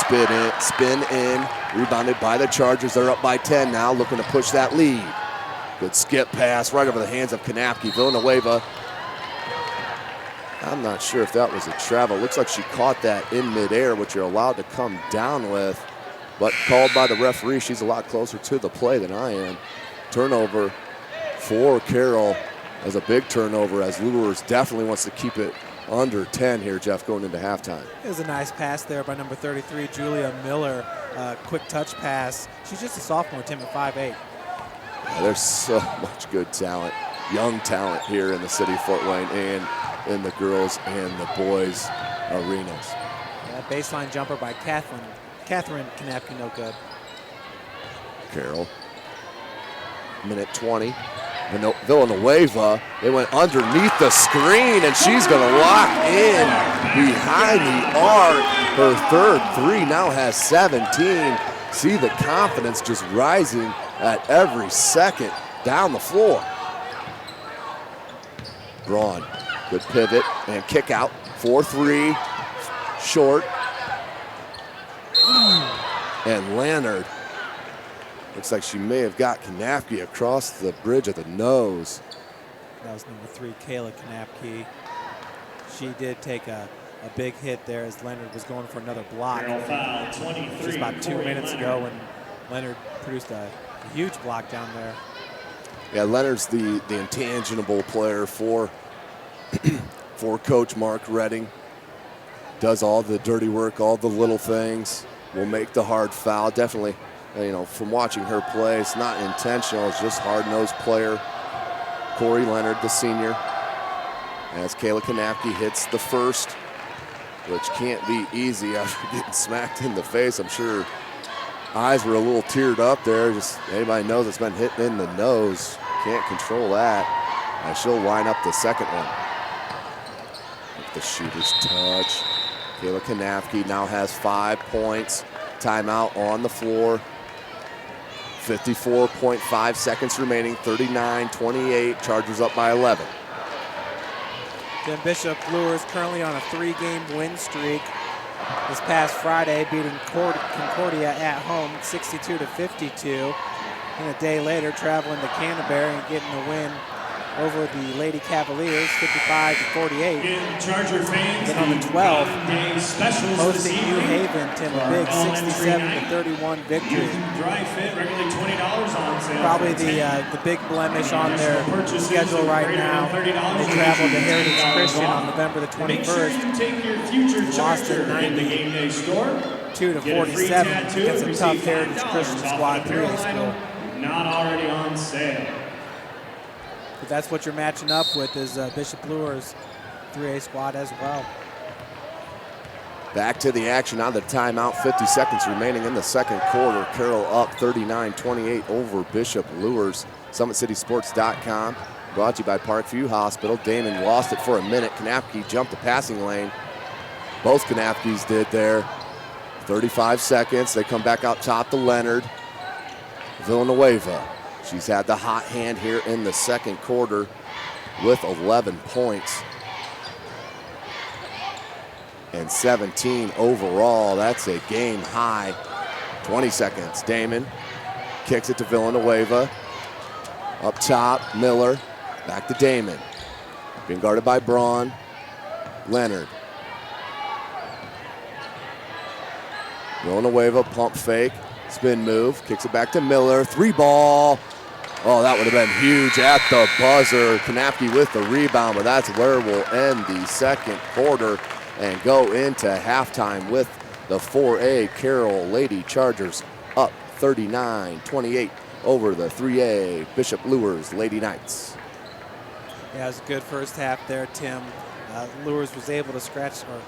spin in. Rebounded by the Chargers. They're up by 10 now, looking to push that lead. Good skip pass right over the hands of Kanapke. Villanueva, I'm not sure if that was a travel. Looks like she caught that in midair, which you're allowed to come down with. But called by the referee, she's a lot closer to the play than I am. Turnover for Carroll. As a big turnover, as Luers definitely wants to keep it under 10 here, Jeff, going into halftime. It was a nice pass there by number 33, Julia Miller. Quick touch pass. She's just a sophomore, Tim, at 5'8". Yeah, there's so much good talent, young talent here in the city of Fort Wayne and in the girls and the boys arenas. Yeah, baseline jumper by Catherine Kanapke, no good. Carroll, minute 20. Villanueva, it went underneath the screen, and she's going to lock in behind the arc. Her third three now has 17. See the confidence just rising at every second down the floor. Braun, good pivot and kick out. 4-3, short. And Leonard, looks like she may have got Kanapke across the bridge of the nose. That was number 3, Kayla Kanapke. She did take a big hit there as Leonard was going for another block. Just about 2 minutes ago when Leonard produced a huge block down there. Yeah, Leonard's the intangible player for Coach Mark Redding. Does all the dirty work, all the little things. Will make the hard foul. Definitely, you know, from watching her play, it's not intentional. It's just hard-nosed player. Corey Leonard, the senior, as Kayla Kanapke hits the first, which can't be easy after getting smacked in the face. I'm sure eyes were a little teared up there. Just anybody knows it's been hit in the nose. Can't control that. And she'll line up the second one. With the shooter's touch. Kayla Kanapke now has 5 points. Timeout on the floor. 54.5 seconds remaining. 39-28. Chargers up by 11. Then Bishop Luers currently on a 3-game win streak. This past Friday, beating Concordia at home 62-52. And a day later, traveling to Canterbury and getting a win over the Lady Cavaliers, 55-48. Then on the 12th, hosting New Haven, Tim, a big 67-31 victory. Probably the big blemish on their schedule right now. They travel to Heritage Christian on November the 21st. Lost at 92-47 against a tough Heritage Christian squad, 3A school. Not already on sale. But that's what you're matching up with is Bishop Luers' 3A squad as well. Back to the action on the timeout. 50 seconds remaining in the second quarter. Carroll up 39-28 over Bishop Luers. SummitCitySports.com. Brought to you by Parkview Hospital. Damon lost it for a minute. Kanapke jumped the passing lane. Both Kanapkes did there. 35 seconds. They come back out top to Leonard. Villanueva. She's had the hot hand here in the second quarter with 11 points. And 17 overall. That's a game high. 20 seconds. Damon kicks it to Villanueva. Up top, Miller. Back to Damon. Being guarded by Braun. Leonard. Villanueva, pump fake. Spin move. Kicks it back to Miller. 3-ball. Oh, that would have been huge at the buzzer. Kanapke with the rebound, but that's where we'll end the second quarter and go into halftime with the 4A Carroll Lady Chargers up 39-28 over the 3A Bishop Luers Lady Knights. Yeah, it was a good first half there, Tim. Luers was able to scratch or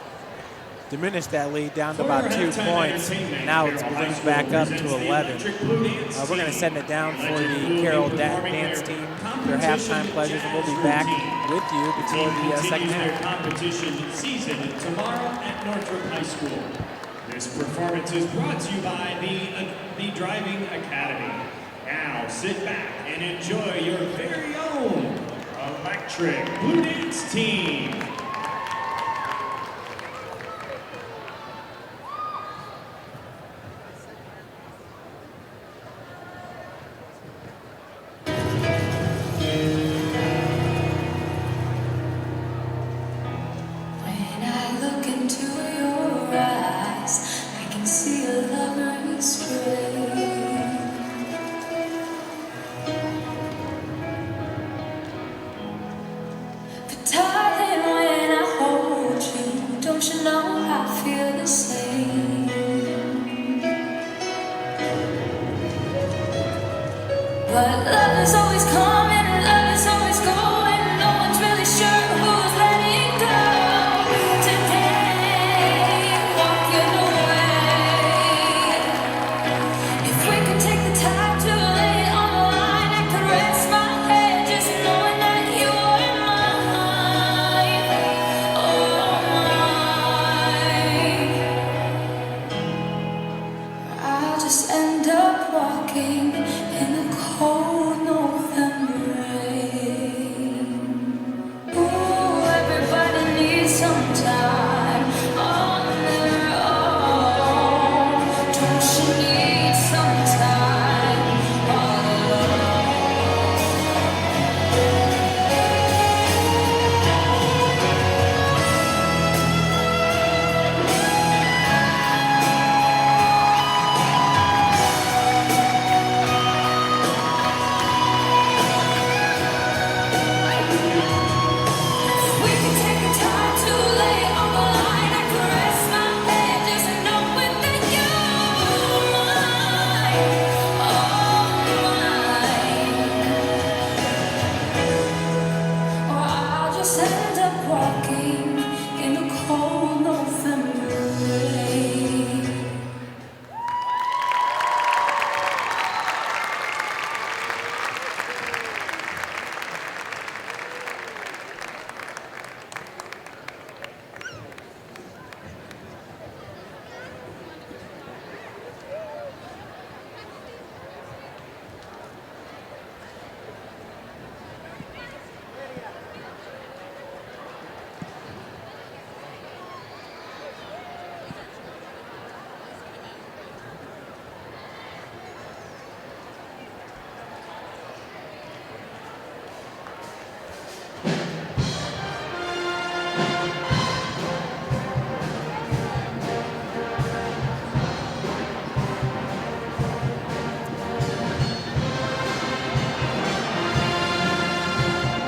diminish that lead down to about 2 points. Now it's ballooned back up to 11. We're going to send it down for the Carroll dance team, their halftime pledges, and we'll be back with you before the second half. Competition season tomorrow at Northrop High School. This performance is brought to you by the Driving Academy. Now sit back and enjoy your very own electric Blue Dance team.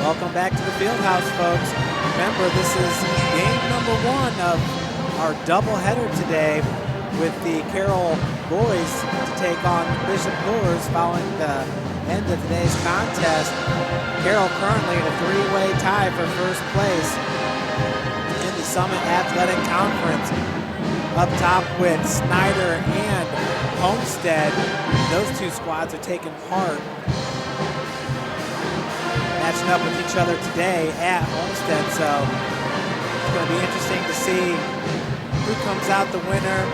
Welcome back to the Fieldhouse, folks. Remember, this is game number 1 of our doubleheader today with the Carroll boys to take on Bishop Luers following the end of today's contest. Carroll currently in a 3-way tie for first place in the Summit Athletic Conference. Up top with Snyder and Homestead. Those two squads are taking part, matching up with each other today at Homestead, so it's going to be interesting to see who comes out the winner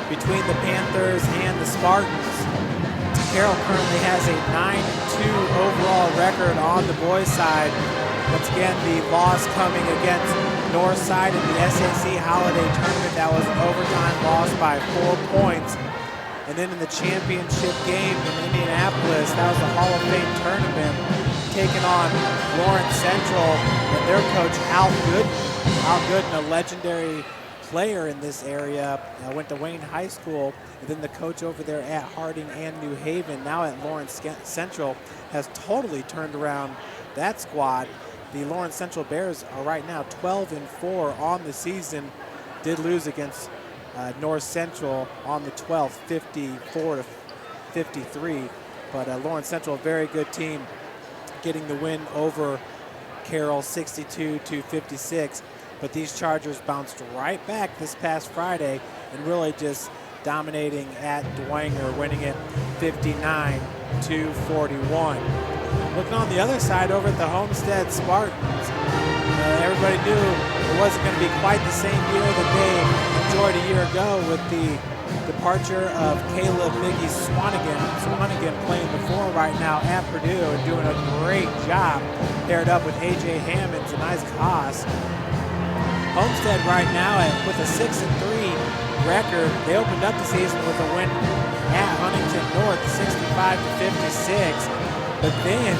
between the Panthers and the Spartans. Carroll currently has a 9-2 overall record on the boys' side. Once again, the loss coming against Northside in the SAC Holiday Tournament. That was an overtime loss by 4 points. And then in the championship game in Indianapolis, that was the Hall of Fame tournament, taking on Lawrence Central and their coach, Al Gooden. Al Gooden, a legendary player in this area, went to Wayne High School, and then the coach over there at Harding and New Haven, now at Lawrence Central, has totally turned around that squad. The Lawrence Central Bears are right now 12-4 on the season. Did lose against North Central on the 12th, 54-53. But Lawrence Central, a very good team, getting the win over Carroll 62-56. But these Chargers bounced right back this past Friday and really just dominating at Dwenger, winning it 59-41. Looking on the other side over at the Homestead Spartans, everybody knew it wasn't going to be quite the same year that they enjoyed a year ago with the departure of Caleb Miggy Swanigan. Swanigan playing the 4 right now at Purdue and doing a great job, paired up with A.J. Hammonds and Isaac Haas. Homestead right now with a 6-3 record. They opened up the season with a win at Huntington North, 65-56, but then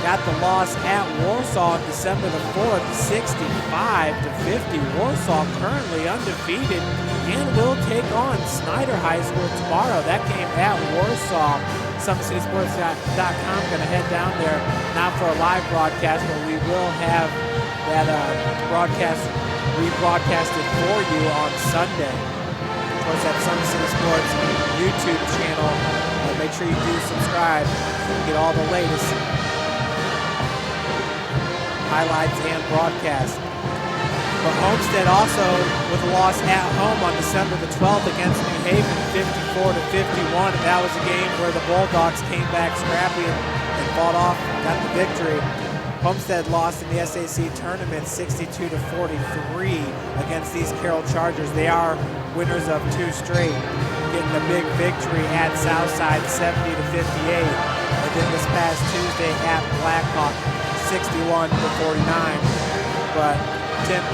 got the loss at Warsaw on December the 4th, 65-50. Warsaw currently undefeated and will take on Snyder High School tomorrow. That game at Warsaw. SummitCitySports.com going to head down there, not for a live broadcast, but we will have that broadcast rebroadcasted for you on Sunday. Of course, that Summit City Sports YouTube channel. Make sure you do subscribe and get all the latest highlights and broadcasts. But Homestead also with a loss at home on December the 12th against New Haven, 54-51. And that was a game where the Bulldogs came back scrappy and fought off, got the victory. Homestead lost in the SAC tournament 62-43 against these Carroll Chargers. They are winners of 2 straight, getting a big victory at Southside 70-58. And then this past Tuesday at Blackhawk 61-49. But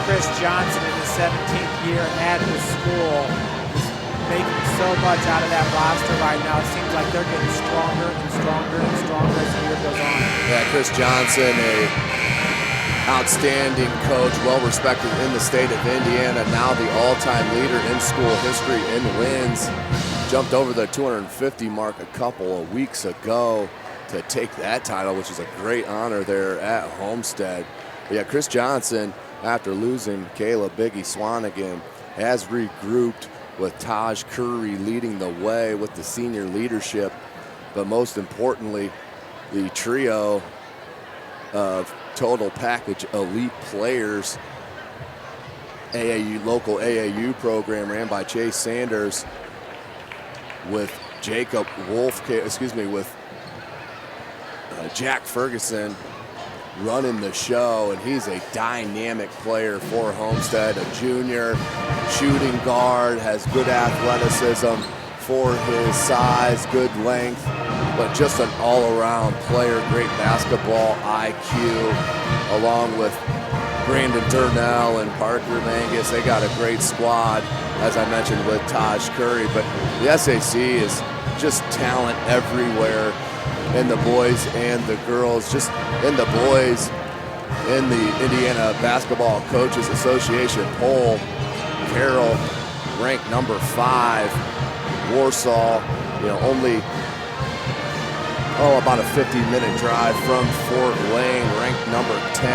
Chris Johnson in his 17th year at the school is making so much out of that roster right now. It seems like they're getting stronger and stronger and stronger as the year goes on. Yeah, Chris Johnson, a outstanding coach, well-respected in the state of Indiana, now the all-time leader in school history in wins. Jumped over the 250 mark a couple of weeks ago to take that title, which is a great honor there at Homestead. But yeah, Chris Johnson, after losing Caleb Biggie Swanigan, has regrouped with Taj Curry leading the way with the senior leadership. But most importantly, the trio of total package elite players, local AAU program ran by Chase Sanders with Jack Ferguson running the show, and he's a dynamic player for Homestead, a junior, shooting guard, has good athleticism for his size, good length, but just an all-around player, great basketball IQ, along with Brandon Durnell and Parker Mangus. They got a great squad, as I mentioned, with Taj Curry, but the SAC is just talent everywhere in the boys and the girls. Just in the boys, in the Indiana Basketball Coaches Association poll, Carroll ranked number 5, Warsaw, only about a 50-minute drive from Fort Wayne, ranked number 10.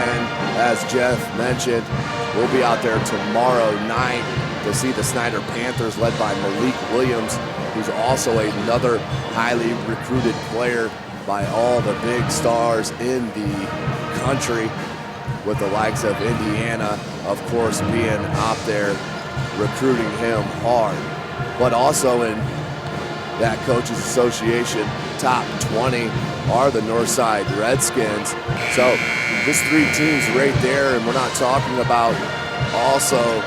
As Jeff mentioned, we'll be out there tomorrow night to see the Snyder Panthers led by Malik Williams, who's also another highly recruited player by all the big stars in the country, with the likes of Indiana, of course, being out there recruiting him hard. But also in that Coaches Association top 20 are the Northside Redskins. So just 3 teams right there, and we're not talking about also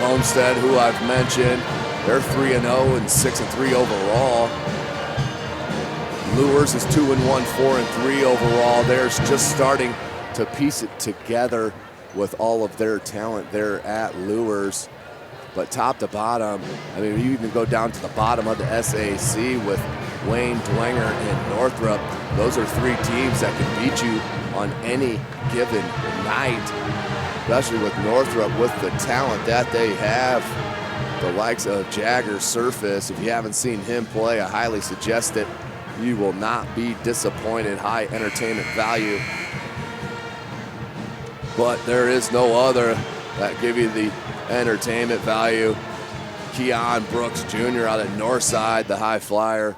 Homestead, who I've mentioned. They're 3-0 and 6-3 overall. Luers is 2-1, 4-3 overall. They're just starting to piece it together with all of their talent there at Luers. But top to bottom, I mean, you even go down to the bottom of the SAC with Wayne, Dwenger, and Northrop. Those are 3 teams that can beat you on any given night, especially with Northrop, with the talent that they have. The likes of Jagger Surface, if you haven't seen him play, I highly suggest it. You will not be disappointed. High entertainment value. But there is no other that give you the entertainment value. Keon Brooks Jr. out at Northside, the high flyer,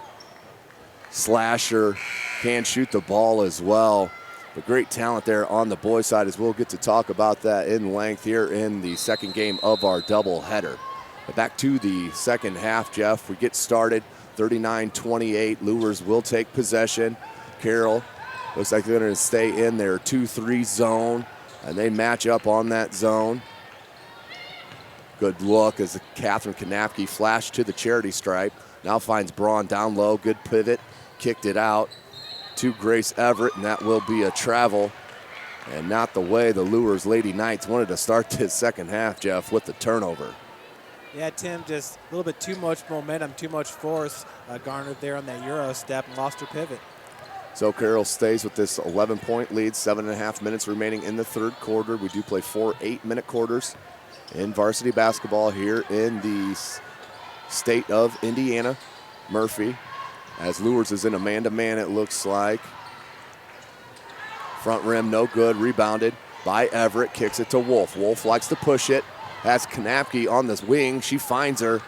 slasher, can shoot the ball as well. But great talent there on the boys' side, as we'll get to talk about that in length here in the second game of our doubleheader. But back to the second half, Jeff. We get started, 39-28. Luers will take possession. Carroll looks like they're going to stay in their 2-3 zone, and they match up on that zone. Good look as Catherine Kanapke flashed to the charity stripe. Now finds Braun down low. Good pivot. Kicked it out to Grace Everett, and that will be a travel. And not the way the Luers Lady Knights wanted to start this second half, Jeff, with the turnover. Yeah, Tim, just a little bit too much momentum, too much force garnered there on that Euro step and lost her pivot. So Carroll stays with this 11-point lead, 7.5 minutes remaining in the third quarter. We do play 4 8-minute quarters in varsity basketball here in the state of Indiana. Murphy, as Luers is in a man-to-man, it looks like. Front rim, no good, rebounded by Everett, kicks it to Wolf. Wolf likes to push it, has Kanapke on this wing. She finds her,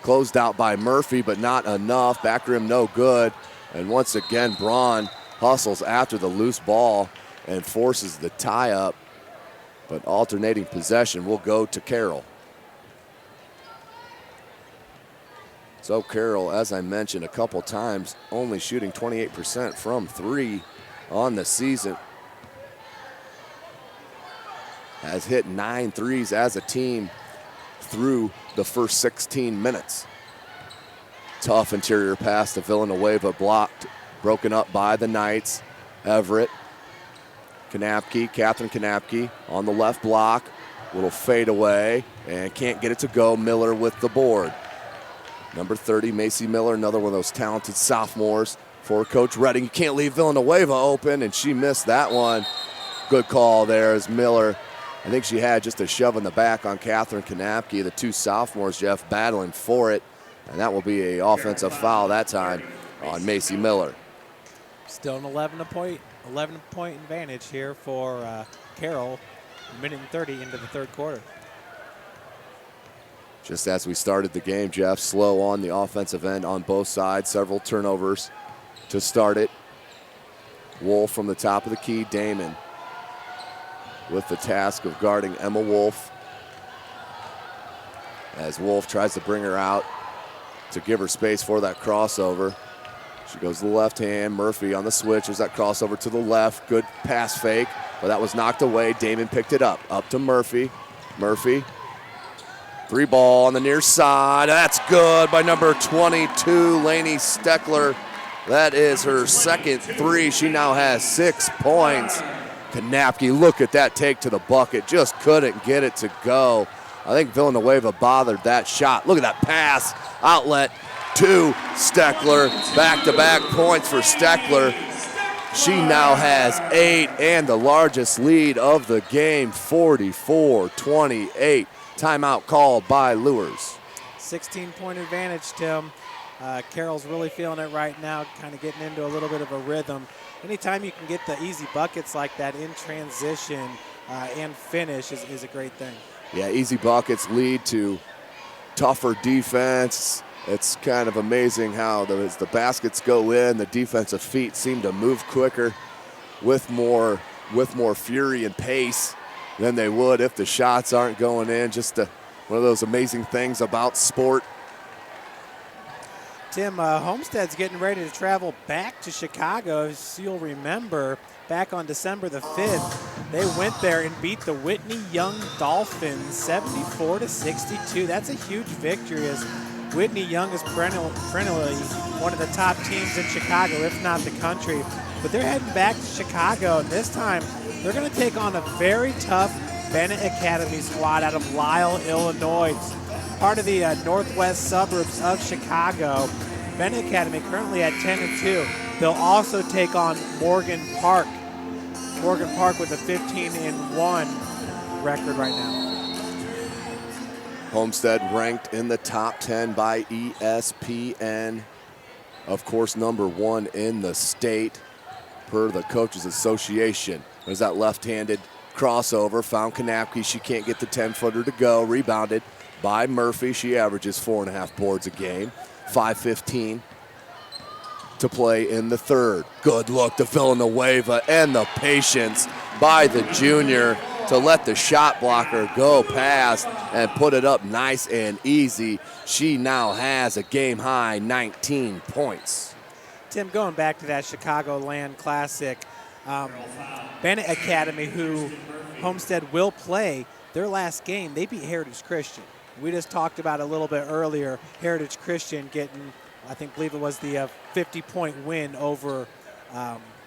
closed out by Murphy, but not enough. Back rim, no good. And once again, Braun hustles after the loose ball and forces the tie-up. But alternating possession will go to Carroll. So Carroll, as I mentioned a couple times, only shooting 28% from 3 on the season. Has hit 9 threes as a team through the first 16 minutes. Tough interior pass to Villanueva, blocked, broken up by the Knights. Everett, Kanapke, Catherine Kanapke on the left block. Little fade away and can't get it to go. Miller with the board. Number 30, Macy Miller, another one of those talented sophomores for Coach Redding. You can't leave Villanueva open, and she missed that one. Good call there as Miller. I think she had just a shove in the back on Catherine Kanapke. The two sophomores, Jeff, battling for it. And that will be an offensive foul that time on Macy Miller. Still an 11-point advantage here for Carroll, minute and 30 into the third quarter. Just as we started the game, Jeff, slow on the offensive end on both sides. Several turnovers to start it. Wolf from the top of the key. Damon with the task of guarding Emma Wolf. As Wolf tries to bring her out to give her space for that crossover. She goes to the left hand. Murphy on the switch. There's that crossover to the left. Good pass fake, but that was knocked away. Damon picked it up. Up to Murphy. Murphy. 3 ball on the near side. That's good by number 22, Lainey Steckler. That is her second 3. She now has 6 points. Kanapke, look at that take to the bucket. Just couldn't get it to go. I think Villanueva bothered that shot. Look at that pass. Outlet to Steckler. Back-to-back points for Steckler. She now has 8 and the largest lead of the game, 44-28. Timeout called by Luers. 16-point advantage, Tim. Carroll's really feeling it right now, kind of getting into a little bit of a rhythm. Anytime you can get the easy buckets like that in transition and finish is a great thing. Yeah, easy buckets lead to tougher defense. It's kind of amazing how as the baskets go in, the defensive feet seem to move quicker with more fury and pace than they would if the shots aren't going in. Just one of those amazing things about sport. Tim, Homestead's getting ready to travel back to Chicago. As you'll remember, back on December the 5th, they went there and beat the Whitney Young Dolphins 74-62. That's a huge victory, as Whitney Young is perennially one of the top teams in Chicago, if not the country. But they're heading back to Chicago, and this time they're going to take on a very tough Bennett Academy squad out of Lisle, Illinois. Part of the northwest suburbs of Chicago. Bennett Academy currently at 10-2. They'll also take on Morgan Park. Morgan Park with a 15-1 record right now. Homestead ranked in the top 10 by ESPN. Of course, number 1 in the state per the Coaches Association. There's that left-handed crossover. Found Kanapke. She can't get the 10-footer to go. Rebounded by Murphy. She averages 4.5 boards a game. 5:15 to play in the third. Good look to Villanueva, and the patience by the junior to let the shot blocker go past and put it up nice and easy. She now has a game-high 19 points. Tim, going back to that Chicagoland Classic, Bennett Academy, who Homestead will play their last game, they beat Heritage Christian. We just talked about a little bit earlier, Heritage Christian getting, believe it was the 50-point win over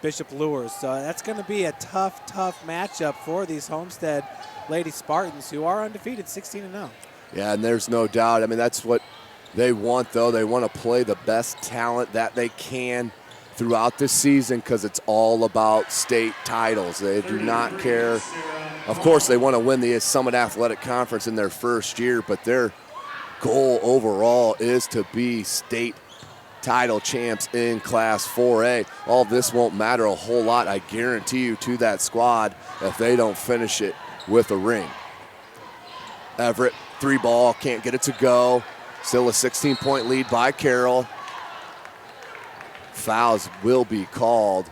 Bishop Luers. So that's going to be a tough matchup for these Homestead Lady Spartans, who are undefeated, 16-0. Yeah, and there's no doubt. I mean, that's what they want, though. They want to play the best talent that they can throughout the season, because it's all about state titles. They do not care. Of course, they want to win the Summit Athletic Conference in their first year, but their goal overall is to be state title champs in Class 4A. All this won't matter a whole lot, I guarantee you, to that squad if they don't finish it with a ring. Everett, 3-ball, can't get it to go. Still a 16-point lead by Carroll. Fouls will be called.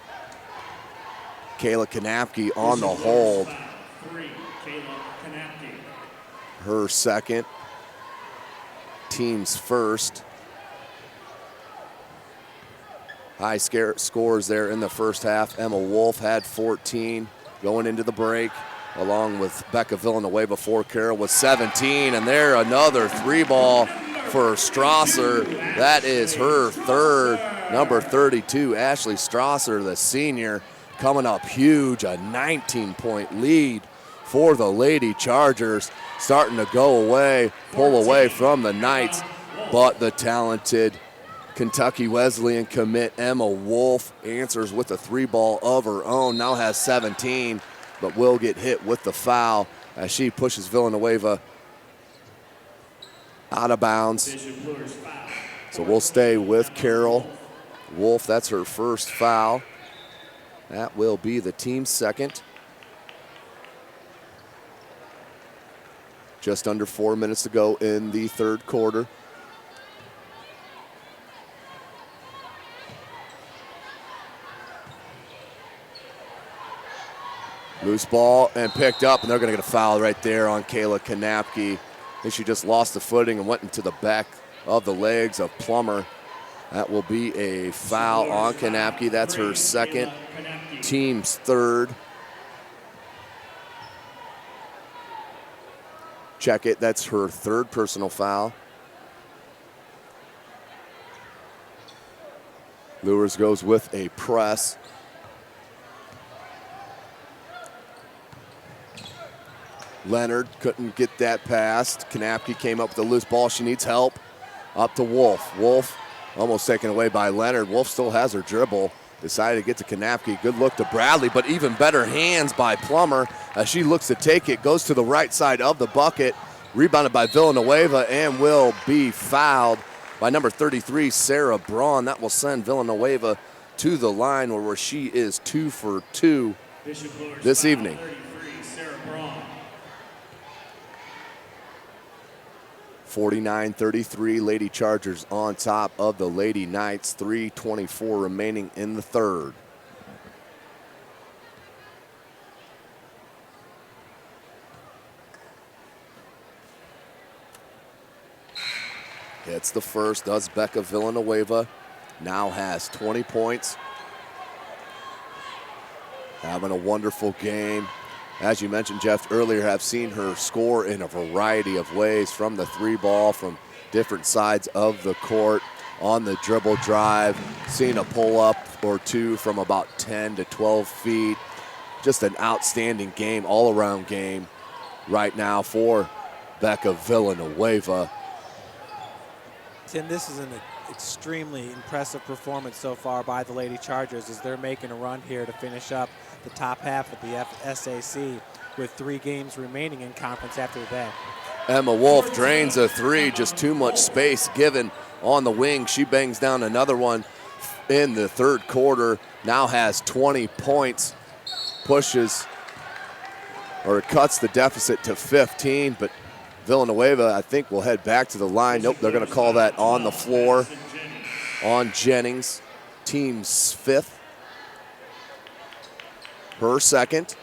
Kayla Kanapke on the hold. Her second. Team's first. High scores there in the first half. Emma Wolf had 14 going into the break, along with Becca Villanueva for Carroll with 17. And there another 3-ball for Strasser. That is her third. Number 32, Ashley Strasser, the senior, coming up huge, a 19-point lead for the Lady Chargers, starting to go away, pull away from the Knights, but the talented Kentucky Wesleyan commit Emma Wolf answers with a 3-ball of her own, now has 17, but will get hit with the foul as she pushes Villanueva out of bounds. So we'll stay with Carroll. Wolf, that's her first foul. That will be the team's second. Just under 4 minutes to go in the third quarter. Loose ball and picked up, and they're going to get a foul right there on Kayla Kanapke. I think she just lost the footing and went into the back of the legs of Plummer. That will be a foul on Kanapke. That's her second, team's third. Check it, that's her third personal foul. Luers goes with a press. Leonard couldn't get that past. Kanapke came up with a loose ball. She needs help. Up to Wolf. Wolf almost taken away by Leonard. Wolf still has her dribble. Decided to get to Kanapke. Good look to Bradley, but even better hands by Plummer as she looks to take it. Goes to the right side of the bucket. Rebounded by Villanueva and will be fouled by number 33, Sarah Braun. That will send Villanueva to the line where she is 2 for 2 this evening. 49-33, Lady Chargers on top of the Lady Knights. 3:24 remaining in the third. Hits the first, does Becca Villanueva. Now has 20 points. Having a wonderful game. As you mentioned, Jeff, earlier, have seen her score in a variety of ways, from the 3-ball, from different sides of the court, on the dribble drive, seen a pull-up or two from about 10 to 12 feet. Just an outstanding game, all-around game right now for Becca Villanueva. Tim, this is an extremely impressive performance so far by the Lady Chargers as they're making a run here to finish up the top half of the SAC with 3 games remaining in conference after that. Emma Wolf drains a 3, just too much space given on the wing. She bangs down another one in the third quarter, now has 20 points, pushes or cuts the deficit to 15, but Villanueva, I think, will head back to the line. Nope, they're going to call that on the floor on Jennings. team's 5th. Her 2nd.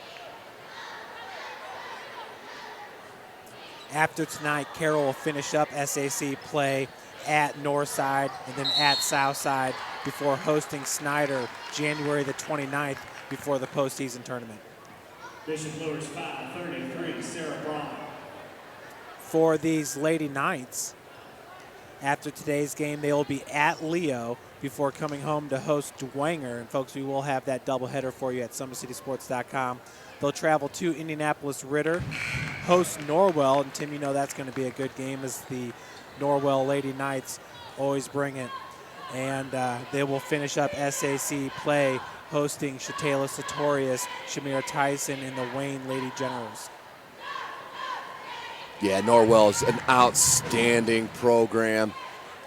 After tonight, Carroll will finish up SAC play at Northside and then at Southside before hosting Snyder January the 29th before the postseason tournament. Bishop Luers 5:33, Sarah Braun. For these Lady Knights, after today's game, they will be at Leo before coming home to host Dwenger. And folks, we will have that doubleheader for you at summitcitysports.com. They'll travel to Indianapolis Ritter, host Norwell, and Tim, you know that's going to be a good game as the Norwell Lady Knights always bring it. And they will finish up SAC play hosting Shatayla Sartorius, Shamira Tyson, and the Wayne Lady Generals. Yeah, Norwell's an outstanding program.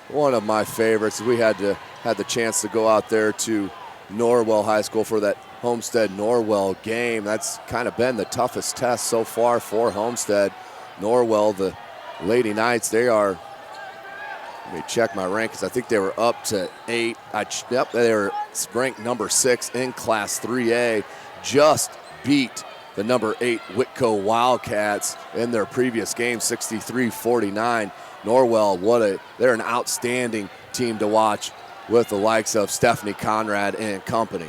One of my favorites. We had the chance to go out there to Norwell High School for that Homestead-Norwell game. That's kind of been the toughest test so far for Homestead. Norwell, the Lady Knights, they are, let me check my rankings. I think they were up to 8. Yep, they were ranked number 6 in Class 3A. Just beat the number 8 Whitco Wildcats in their previous game, 63-49. Norwell, they're an outstanding team to watch with the likes of Stephanie Conrad and company.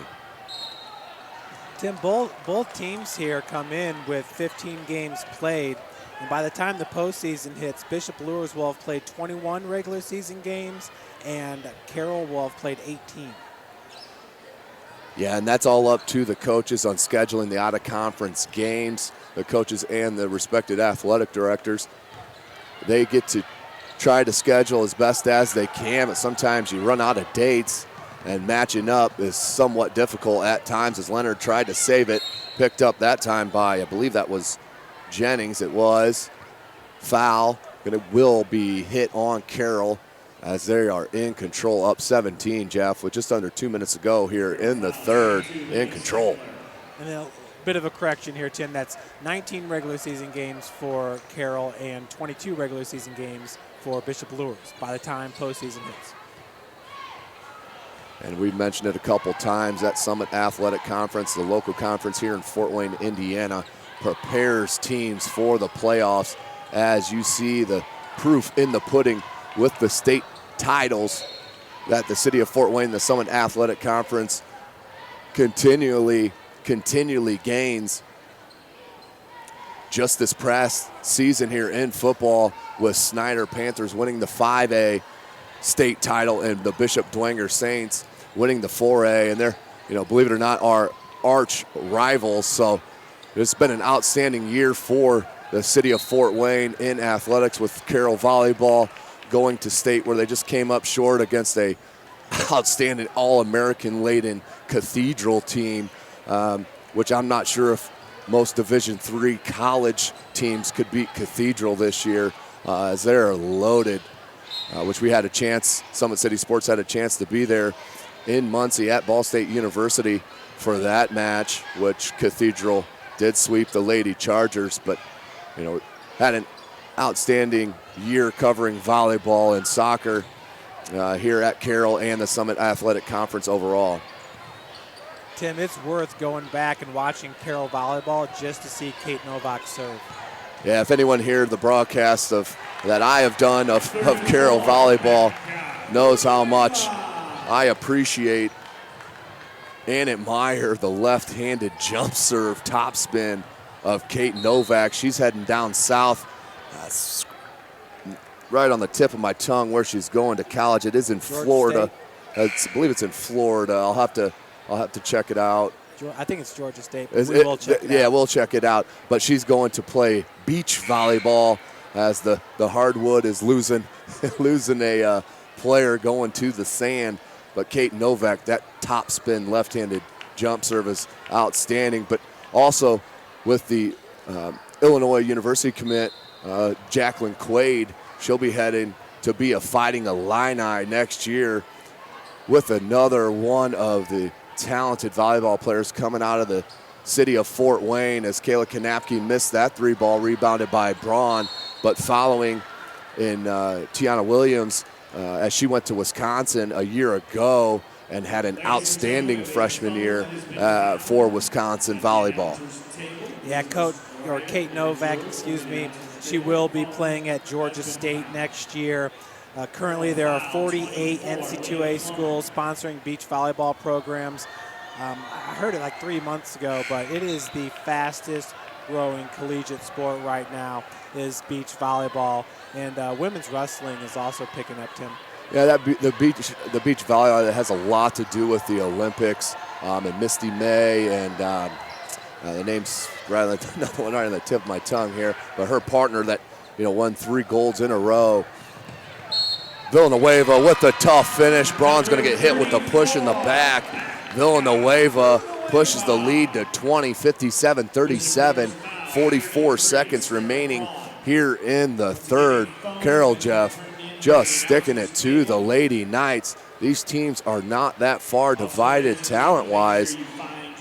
Tim, both teams here come in with 15 games played, and by the time the postseason hits, Bishop Luers will have played 21 regular season games, and Carroll will have played 18. Yeah, and that's all up to the coaches on scheduling the out-of-conference games. The coaches and the respected athletic directors, they get to try to schedule as best as they can, but sometimes you run out of dates, and matching up is somewhat difficult at times, as Leonard tried to save it, picked up that time by, I believe that was Jennings. It was foul, but it will be hit on Carroll as they are in control, up 17, Jeff, with just under 2 minutes to go here in the third, in control. And a bit of a correction here, Tim. That's 19 regular season games for Carroll and 22 regular season games for Bishop Luers by the time postseason hits. And we've mentioned it a couple times, that Summit Athletic Conference, the local conference here in Fort Wayne, Indiana, prepares teams for the playoffs. As you see the proof in the pudding with the state titles that the city of Fort Wayne, the Summit Athletic Conference, continually gains. Just this past season here in football, with Snyder Panthers winning the 5A state title and the Bishop Dwenger Saints winning the 4A, and they're, believe it or not, our arch rivals. So it's been an outstanding year for the city of Fort Wayne in athletics, with Carroll volleyball going to state where they just came up short against a outstanding All-American laden Cathedral team, which I'm not sure if most Division III college teams could beat Cathedral this year, as they're loaded, which we had a chance, Summit City Sports had a chance to be there in Muncie at Ball State University for that match, which Cathedral did sweep the Lady Chargers, but had an outstanding year covering volleyball and soccer here at Carroll and the Summit Athletic Conference overall. Tim, it's worth going back and watching Carroll volleyball just to see Kate Novak serve. Yeah, if anyone here, the broadcast that I have done of Carroll volleyball knows how much I appreciate and admire the left-handed jump serve topspin of Kate Novak. She's heading down south, right on the tip of my tongue where she's going to college. It is in Florida. I believe it's in Florida. I'll have to check it out. I think it's Georgia State. But we will check it out. Yeah, we'll check it out. But she's going to play beach volleyball as the hardwood is losing a player going to the sand. But Kate Novak, that top spin left-handed jump serve is outstanding. But also with the Illinois University commit, Jacqueline Quaid, she'll be heading to be a Fighting Illini next year, with another one of the talented volleyball players coming out of the city of Fort Wayne, as Kayla Kanapke missed that 3-ball, rebounded by Braun. But following in Tiana Williams, as she went to Wisconsin a year ago and had an outstanding freshman year for Wisconsin volleyball. Yeah, Kate Novak, excuse me, she will be playing at Georgia State next year. Currently, there are 48 NC2A schools sponsoring beach volleyball programs. I heard it like 3 months ago, but it is the fastest growing collegiate sport right now is beach volleyball, and women's wrestling is also picking up, Tim. Yeah, the beach volleyball has a lot to do with the Olympics, and Misty May, and the name's another one right on the tip of my tongue here, but her partner that won 3 golds in a row. Villanueva with the tough finish. Braun's going to get hit with the push in the back. Villanueva pushes the lead to 20, 57-37, 44 seconds remaining here in the third. Carroll, Jeff, just sticking it to the Lady Knights. These teams are not that far divided talent-wise,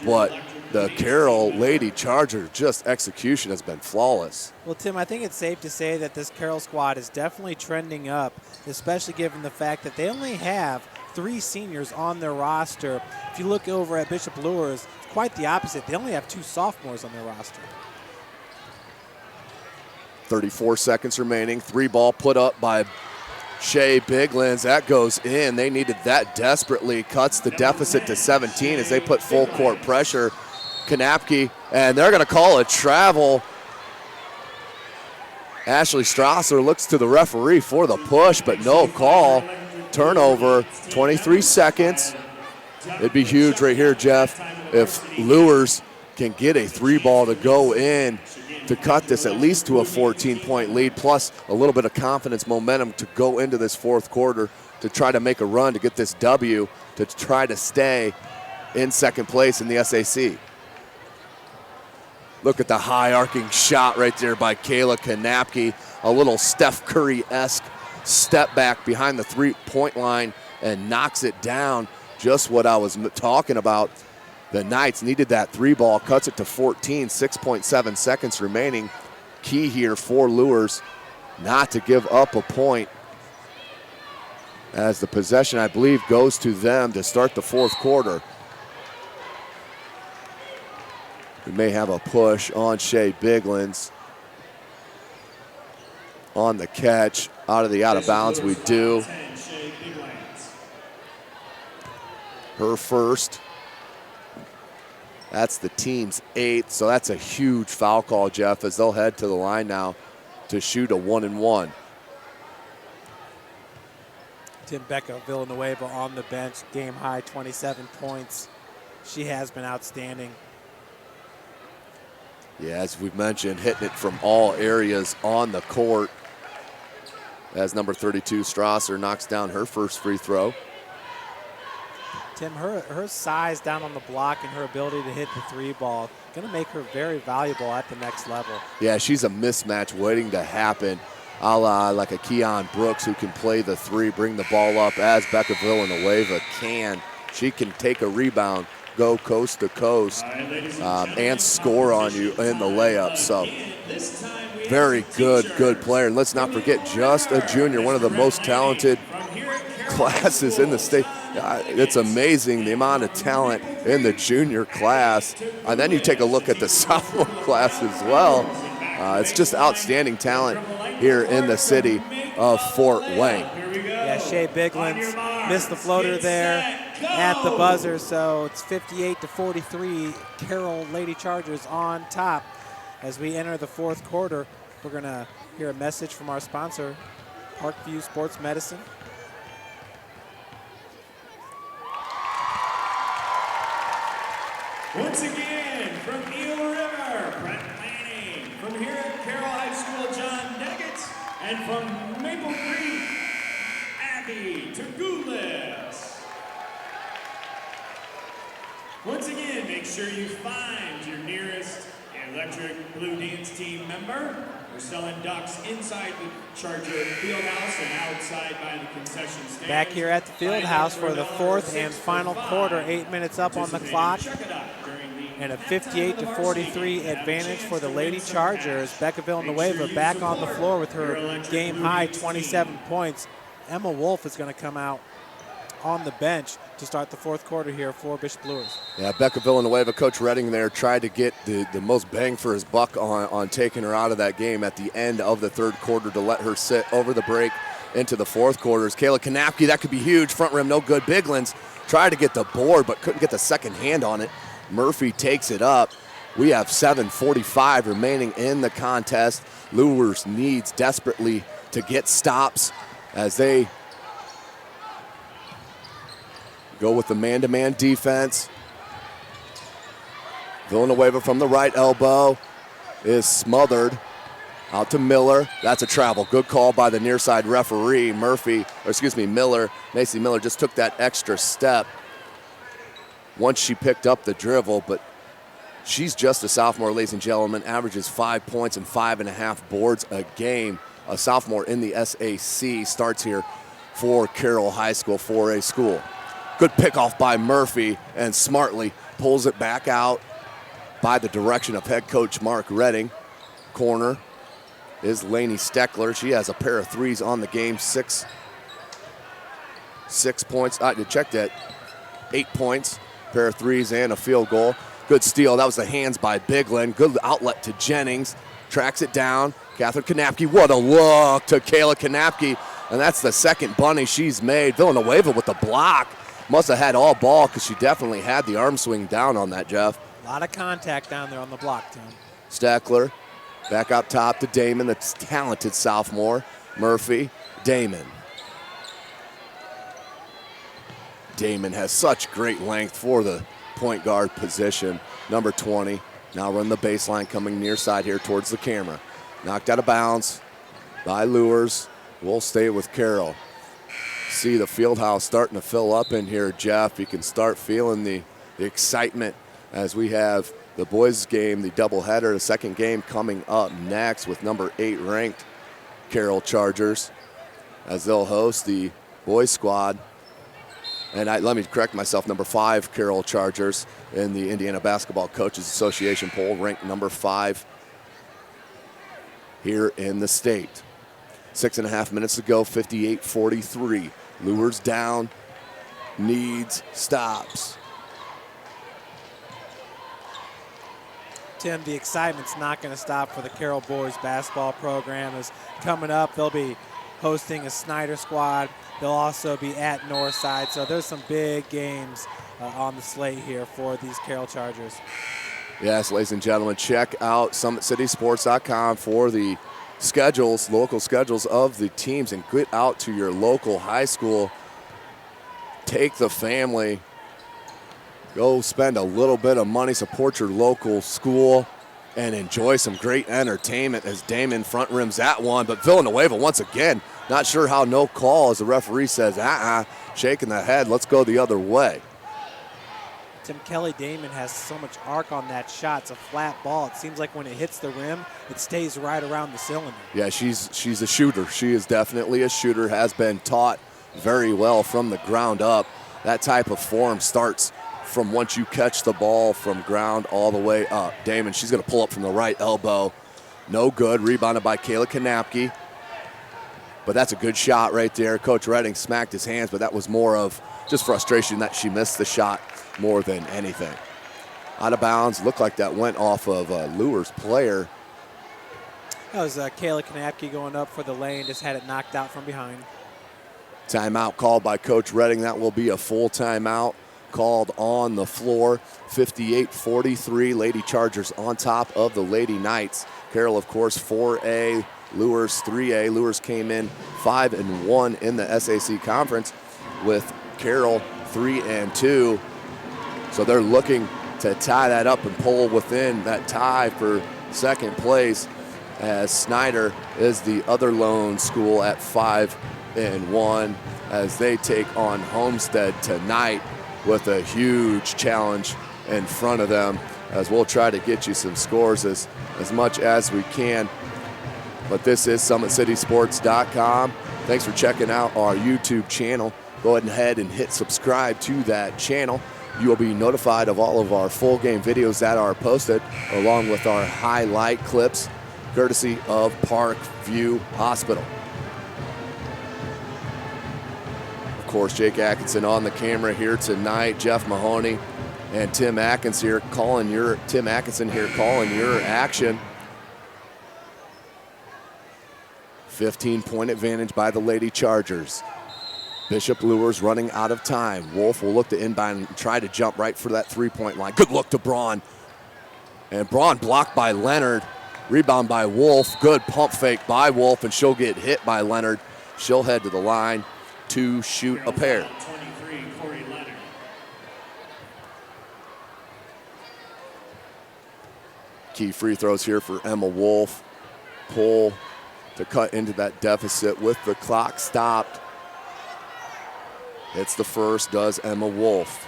but the Carroll Lady Charger, just execution has been flawless. Well, Tim, I think it's safe to say that this Carroll squad is definitely trending up, especially given the fact that they only have 3 seniors on their roster. If you look over at Bishop Luers, it's quite the opposite. They only have 2 sophomores on their roster. 34 seconds remaining. 3 ball put up by Shea Biglands. That goes in. They needed that desperately. Cuts the deficit to 17 as they put full court pressure. Kanapke, and they're going to call a travel. Ashley Strasser looks to the referee for the push, but no call. Turnover, 23 seconds. It'd be huge right here, Jeff, if Luers can get a 3 ball to go in to cut this at least to a 14-point lead, plus a little bit of confidence, momentum to go into this fourth quarter to try to make a run to get this W to try to stay in second place in the SAC. Look at the high arcing shot right there by Kayla Kanapke. A little Steph Curry-esque step back behind the 3-point line and knocks it down. Just what I was talking about. The Knights needed that 3 ball, cuts it to 14, 6.7 seconds remaining. Key here for Luers not to give up a point as the possession, I believe, goes to them to start the fourth quarter. We may have a push on Shea Biglands on the catch. Out of bounds, we do. Her first. That's the team's 8th, so that's a huge foul call, Jeff, as they'll head to the line now to shoot a 1-and-1. Tim Becca Villanueva on the bench, game high 27 points. She has been outstanding. Yeah, as we've mentioned, hitting it from all areas on the court. As number 32, Strasser, knocks down her first free throw. Tim, her size down on the block and her ability to hit the 3 ball going to make her very valuable at the next level. Yeah, she's a mismatch waiting to happen, a la like a Keon Brooks who can play the 3, bring the ball up as Becca Villanueva can. She can take a rebound, go coast to coast, and score on you in the layup. So very good player. And let's not forget, just a junior, one of the most talented classes in the state. It's amazing the amount of talent in the junior class. And then you take a look at the sophomore class as well. It's just outstanding talent here in the city of Fort Wayne. Yeah, Shea Biglands missed the floater there at the buzzer, so it's 58-43. Carroll Lady Chargers on top. As we enter the fourth quarter, we're going to hear a message from our sponsor, Parkview Sports Medicine. Once again, from Eel River, Brett Manning. From here at Carroll High School, John Deggett. And from Maple Creek, Abby Tagoulis. Once again, make sure you find your nearest Electric Blue Dance Team member. We're selling ducks inside the Charger Fieldhouse and outside by the concession stand. Back here at the Fieldhouse for the fourth and final quarter, 8 minutes up on the clock. And a 58-43 advantage for the Lady Chargers. Becca Villanueva back on the floor with her game high 27 points. Emma Wolf is going to come out on the bench to start the fourth quarter here for Bishop Luers. Yeah, Becca Villanueva, Coach Redding there, tried to get the most bang for his buck on taking her out of that game at the end of the third quarter to let her sit over the break into the fourth quarters. Kayla Kanapke, that could be huge. Front rim, no good. Biglands tried to get the board, but couldn't get the second hand on it. Murphy takes it up. We have 7:45 remaining in the contest. Luers needs desperately to get stops as they go with the man-to-man defense. Villanueva from the right elbow is smothered. Out to Miller. That's a travel. Good call by the near side referee. Miller. Macy Miller just took that extra step once she picked up the dribble, but she's just a sophomore, ladies and gentlemen. Averages 5 points and 5.5 boards a game. A sophomore in the SAC, starts here for Carroll High School 4A school. Good pickoff by Murphy, and smartly pulls it back out by the direction of head coach Mark Redding. Corner is Lainey Steckler. She has a pair of threes on the game. 6 points. I checked that. 8 points, pair of threes, and a field goal. Good steal. That was the hands by Bigland. Good outlet to Jennings. Tracks it down. Catherine Kanapke. What a look to Kayla Kanapke. And that's the second bunny she's made. Villanueva with the block. Must have had all ball because she definitely had the arm swing down on that, Jeff. A lot of contact down there on the block, Tim. Steckler back up top to Damon, the talented sophomore. Murphy, Damon. Damon has such great length for the point guard position. Number 20. Now run the baseline coming near side here towards the camera. Knocked out of bounds by Luers. We'll stay with Carroll. See the field house starting to fill up in here, Jeff. You can start feeling the excitement as we have the boys game, the doubleheader, the second game coming up next with number 8 ranked Carroll Chargers as they'll host the boys squad. And let me correct myself, number 5 Carroll Chargers in the Indiana Basketball Coaches Association poll, ranked number 5 here in the state. 6.5 minutes to go, 58-43. Luers down, needs stops. Tim, the excitement's not going to stop for the Carroll boys basketball program. Is coming up. They'll be hosting a Snyder squad. They'll also be at Northside. So there's some big games on the slate here for these Carroll Chargers. Yes, ladies and gentlemen, check out SummitCitySports.com for the schedules, local schedules of the teams, and get out to your local high school. Take the family. Go spend a little bit of money, support your local school, and enjoy some great entertainment as Damon front rims that one. But Villanueva, once again, not sure how no call as the referee says, shaking the head, let's go the other way. Tim, Kelly Damon has so much arc on that shot. It's a flat ball. It seems like when it hits the rim, it stays right around the cylinder. Yeah, she's a shooter. She is definitely a shooter, has been taught very well from the ground up. That type of form starts from once you catch the ball from ground all the way up. Damon, she's going to pull up from the right elbow. No good. Rebounded by Kayla Kanapke. But that's a good shot right there. Coach Redding smacked his hands, but that was more of just frustration that she missed the shot more than anything. Out of bounds. Looked like that went off of a Luers player. That was Kayla Kanapke going up for the lane. Just had it knocked out from behind. Timeout called by Coach Redding. That will be a full timeout called on the floor. 58-43, Lady Chargers on top of the Lady Knights. Carroll, of course, 4A, Luers 3A. Luers came in 5-1 in the SAC conference with Carroll 3-2. So they're looking to tie that up and pull within that tie for second place, as Snyder is the other lone school at 5-1 as they take on Homestead tonight with a huge challenge in front of them, as we'll try to get you some scores as much as we can. But this is SummitCitySports.com. Thanks for checking out our YouTube channel. Go ahead and hit subscribe to that channel. You will be notified of all of our full game videos that are posted, along with our highlight clips, courtesy of Parkview Hospital. Of course, Jake Atkinson on the camera here tonight. Jeff Mahoney and Tim Atkinson here calling your action. 15-point advantage by the Lady Chargers. Bishop Luers running out of time. Wolf will look to inbound and try to jump right for that three-point line. Good look to Braun. And Braun blocked by Leonard. Rebound by Wolf. Good pump fake by Wolf, and she'll get hit by Leonard. She'll head to the line to shoot a pair. 23, Corey Leonard. Key free throws here for Emma Wolf. Pull to cut into that deficit with the clock stopped. Hits the first, does Emma Wolf.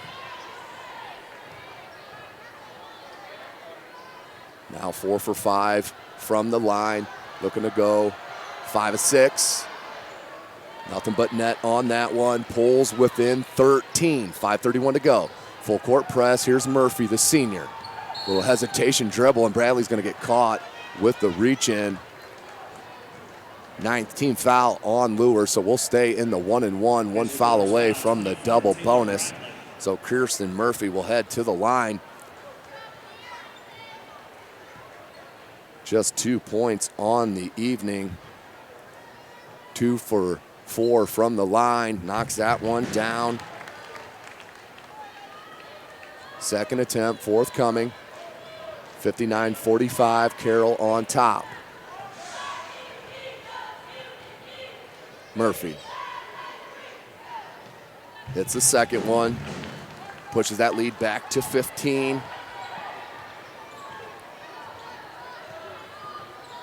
Now 4 for 5 from the line. Looking to go 5 of 6. Nothing but net on that one. Pulls within 13. 5:31 to go. Full court press. Here's Murphy, the senior. Little hesitation dribble, and Bradley's going to get caught with the reach in. 9th team foul on Luers, so we'll stay in the 1-and-1, 1 foul away from the double bonus. So Kirsten Murphy will head to the line. Just 2 points on the evening. 2 for 4 from the line. Knocks that one down. Second attempt, forthcoming. 59-45, Carroll on top. Murphy hits the second one. Pushes that lead back to 15.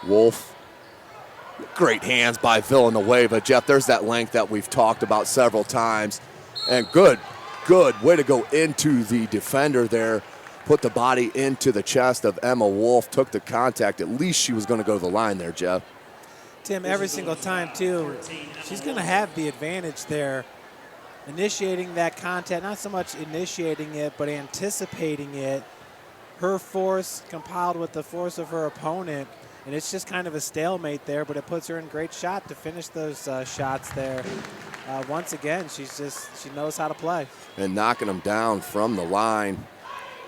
Wolf. Great hands by Villanueva. Jeff, there's that length that we've talked about several times. And good way to go into the defender there. Put the body into the chest of Emma Wolf. Took the contact. At least she was going to go to the line there, Jeff. Tim, every single time, too, she's going to have the advantage there. Initiating that contact, not so much initiating it, but anticipating it. Her force compiled with the force of her opponent. And it's just kind of a stalemate there, but it puts her in great shot to finish those shots there. Once again, she knows how to play. And knocking them down from the line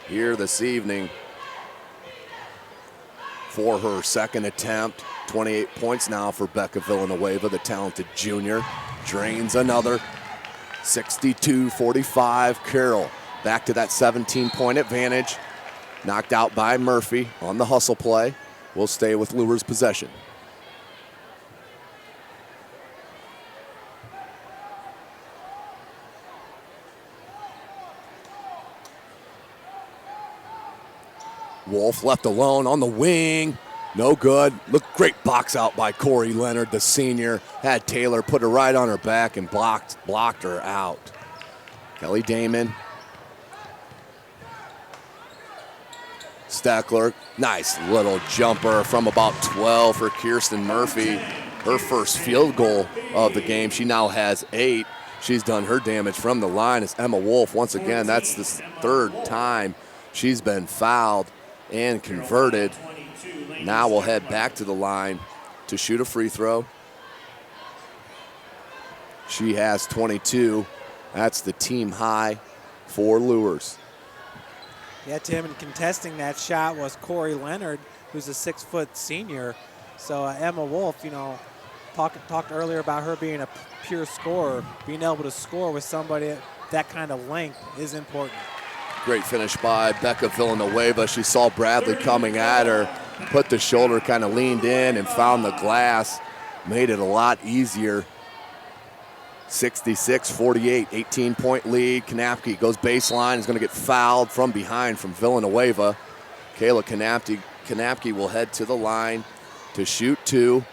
here this evening for her second attempt. 28 points now for Becca Villanueva, the talented junior. Drains another. 62-45, Carroll. Back to that 17-point advantage. Knocked out by Murphy on the hustle play. We'll stay with Luers' possession. Wolf left alone on the wing. No good. Look, great box out by Corey Leonard, the senior. Had Taylor put her right on her back and blocked her out. Kelly Damon. Steckler, nice little jumper from about 12 for Kirsten Murphy. Her first field goal of the game. She now has 8. She's done her damage from the line as Emma Wolf. Once again, that's the third time she's been fouled and converted. Now we'll head back to the line to shoot a free throw. She has 22. That's the team high for Luers. Yeah, Tim, and contesting that shot was Corey Leonard, who's a 6-foot senior. So Emma Wolf, talked earlier about her being a pure scorer. Being able to score with somebody that kind of length is important. Great finish by Becca Villanueva. She saw Bradley coming at her, put the shoulder, kind of leaned in and found the glass. Made it a lot easier. 66-48, 18-point lead. Kanapke goes baseline, is going to get fouled from behind from Villanueva. Kayla Kanapke will head to the line to shoot 2.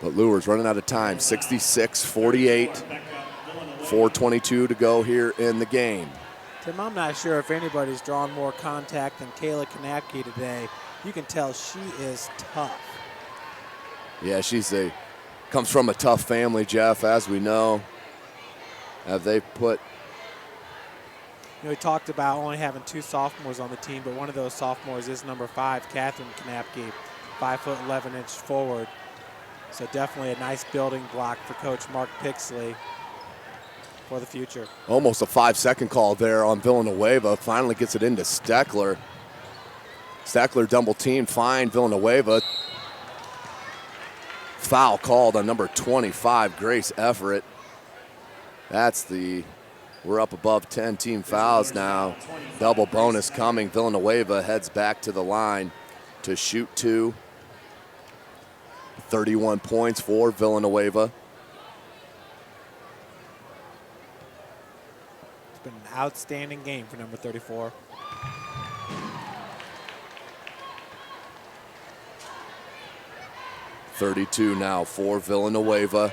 But Luers running out of time, 66-48. 4:22 to go here in the game. Tim, I'm not sure if anybody's drawn more contact than Kayla Kanapke today. You can tell she is tough. Yeah, comes from a tough family, Jeff, as we know. Have they put... We talked about only having 2 sophomores on the team, but one of those sophomores is number 5, Catherine Kanapke, 5'11" forward. So definitely a nice building block for Coach Mark Pixley. for the future. Almost a 5-second call there on Villanueva. Finally gets it into Steckler. Steckler double team, fine Villanueva. Foul called on number 25, Grace Everett. We're up above 10 team fouls now. Double bonus coming. Villanueva heads back to the line to shoot 2. 31 points for Villanueva. It's been an outstanding game for number 34. .32 now for Villanueva.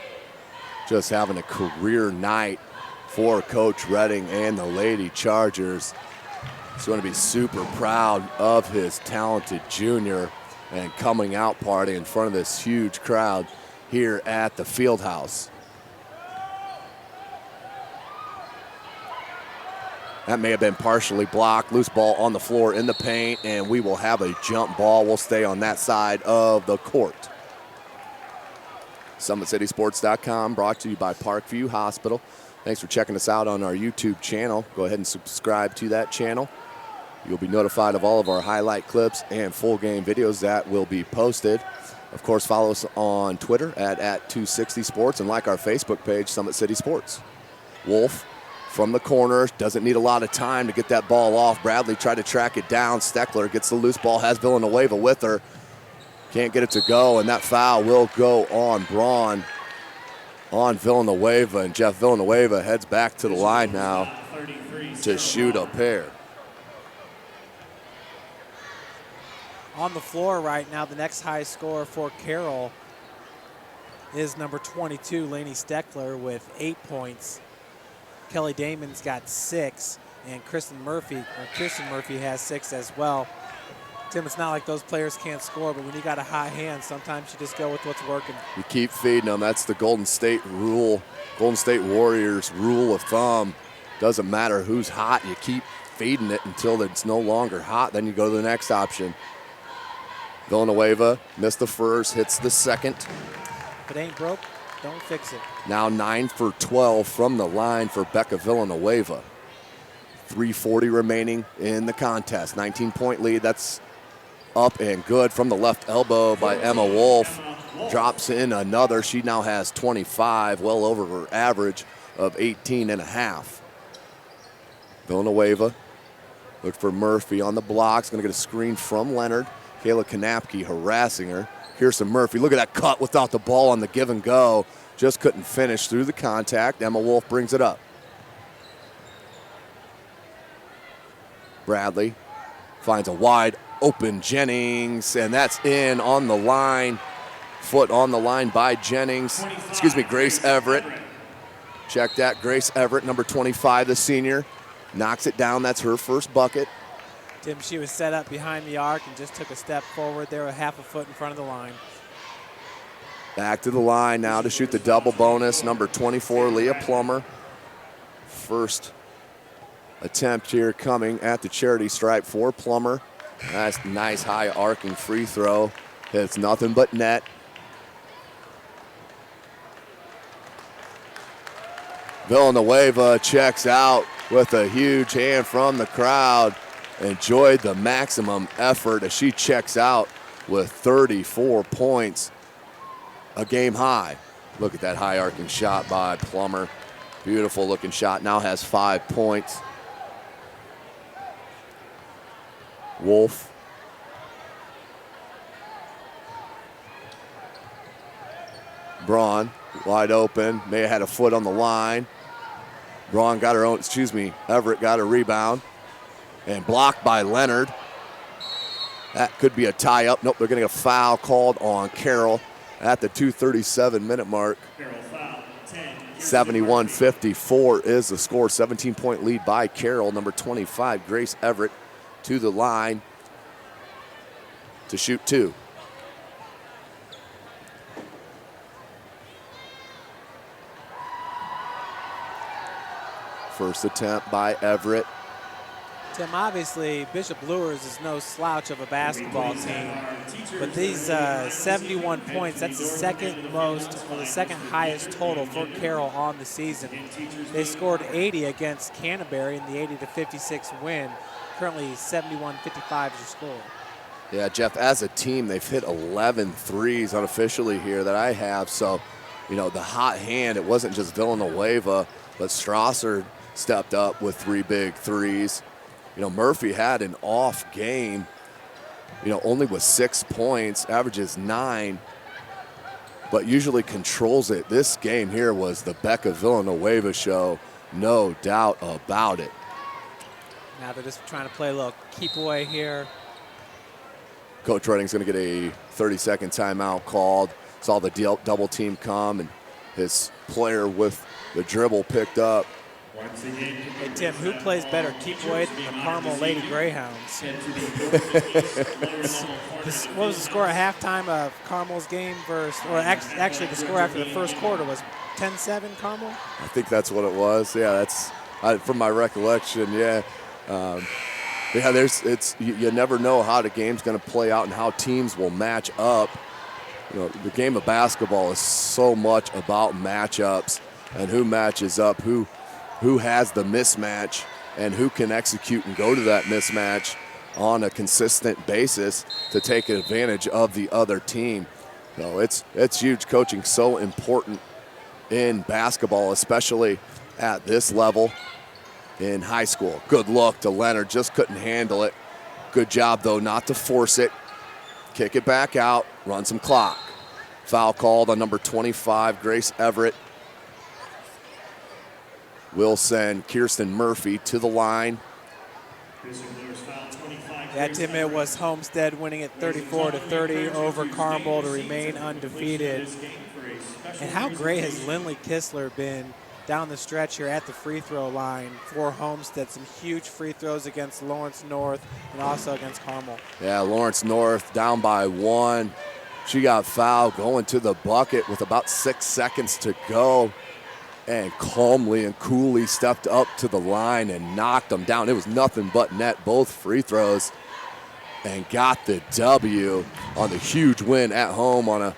Just having a career night for Coach Redding and the Lady Chargers. He's going to be super proud of his talented junior and coming out party in front of this huge crowd here at the Fieldhouse. That may have been partially blocked. Loose ball on the floor in the paint, and we will have a jump ball. We'll stay on that side of the court. SummitCitySports.com, brought to you by Parkview Hospital. Thanks for checking us out on our YouTube channel. Go ahead and subscribe to that channel. You'll be notified of all of our highlight clips and full game videos that will be posted. Of course, follow us on Twitter at 260 Sports and like our Facebook page, Summit City Sports. Wolf from the corner, doesn't need a lot of time to get that ball off. Bradley tried to track it down. Steckler gets the loose ball, has Villanueva with her. Can't get it to go, and that foul will go on Braun on Villanueva, and Jeff Villanueva heads back to the line now to shoot a pair. On the floor right now, the next high scorer for Carroll is number 22, Lainey Steckler, with 8 points. Kelly Damon's got 6, and Kristen Murphy has 6 as well. Tim, it's not like those players can't score, but when you got a hot hand, sometimes you just go with what's working. You keep feeding them. That's the Golden State rule, Golden State Warriors rule of thumb. Doesn't matter who's hot, you keep feeding it until it's no longer hot, then you go to the next option. Villanueva missed the first, hits the second. If it ain't broke, don't fix it. Now 9 for 12 from the line for Becca Villanueva. 3:40 remaining in the contest. 19-point lead. That's up and good from the left elbow by Emma Wolf. Drops in another. She now has 25, well over her average of 18 and a half. Villanueva look for Murphy on the blocks. Going to get a screen from Leonard. Kayla Kanapke harassing her. Here's some Murphy. Look at that cut without the ball on the give and go. Just couldn't finish through the contact. Emma Wolf brings it up. Bradley finds a wide open Jennings, and that's in on the line. Foot on the line by Jennings. Excuse me, Grace Everett. Check that, Grace Everett, number 25, the senior. Knocks it down, that's her first bucket. Tim, she was set up behind the arc and just took a step forward there, a half a foot in front of the line. Back to the line now to shoot the double bonus, number 24, Leah Plummer. First attempt here coming at the charity stripe for Plummer. That's a nice high arcing free throw. Hits nothing but net. Villanueva checks out with a huge hand from the crowd. Enjoyed the maximum effort as she checks out with 34 points. A game high. Look at that high arcing shot by Plummer. Beautiful looking shot. Now has 5 points. Wolf. Braun wide open. May have had a foot on the line. Braun got her own, Everett got a rebound. And blocked by Leonard. That could be a tie-up. Nope, they're getting a foul called on Carroll at the 2:37-minute mark. 71-54 is the score. 17-point lead by Carroll. Number 25, Grace Everett, to the line to shoot 2. First attempt by Everett. Tim, obviously Bishop Luers is no slouch of a basketball team, but these 71 points, that's the second most, or the second highest total for Carroll on the season. They scored 80 against Canterbury in the 80-56 win. Currently 71-55 is your score. Yeah, Jeff, as a team, they've hit 11 threes unofficially here that I have. So, you know, the hot hand, it wasn't just Villanueva, but Strasser stepped up with 3 big threes. You know, Murphy had an off game, you know, only with 6 points, averages 9, but usually controls it. This game here was the Becca Villanueva show, no doubt about it. Now they're just trying to play a little keep away here. Coach Redding's going to get a 30-second timeout called. Saw the double team come, and his player with the dribble picked up. Hey, Tim, who plays better, keep away than the Carmel Lady Greyhounds? What was the score at halftime of Carmel's game versus, or actually the score after the first quarter was 10-7 Carmel? I think that's what it was. Yeah, that's from my recollection. Yeah. Yeah, you never know how the game's going to play out and how teams will match up. You know, the game of basketball is so much about matchups and who matches up, who has the mismatch, and who can execute and go to that mismatch on a consistent basis to take advantage of the other team. So it's huge. Coaching so important in basketball, especially at this level. In high school. Good look to Leonard, just couldn't handle it. Good job, though, not to force it. Kick it back out, run some clock. Foul called on number 25, Grace Everett. Will send Kirsten Murphy to the line. Yeah, Tim, it was Homestead winning it 34-30 over Carmel to remain undefeated. And how great has Lindley Kistler been down the stretch here at the free throw line for Homestead? Some huge free throws against Lawrence North and also against Carmel. Yeah, Lawrence North down by 1. She got fouled going to the bucket with about 6 seconds to go, and calmly and coolly stepped up to the line and knocked them down. It was nothing but net, both free throws, and got the W on the huge win at home on a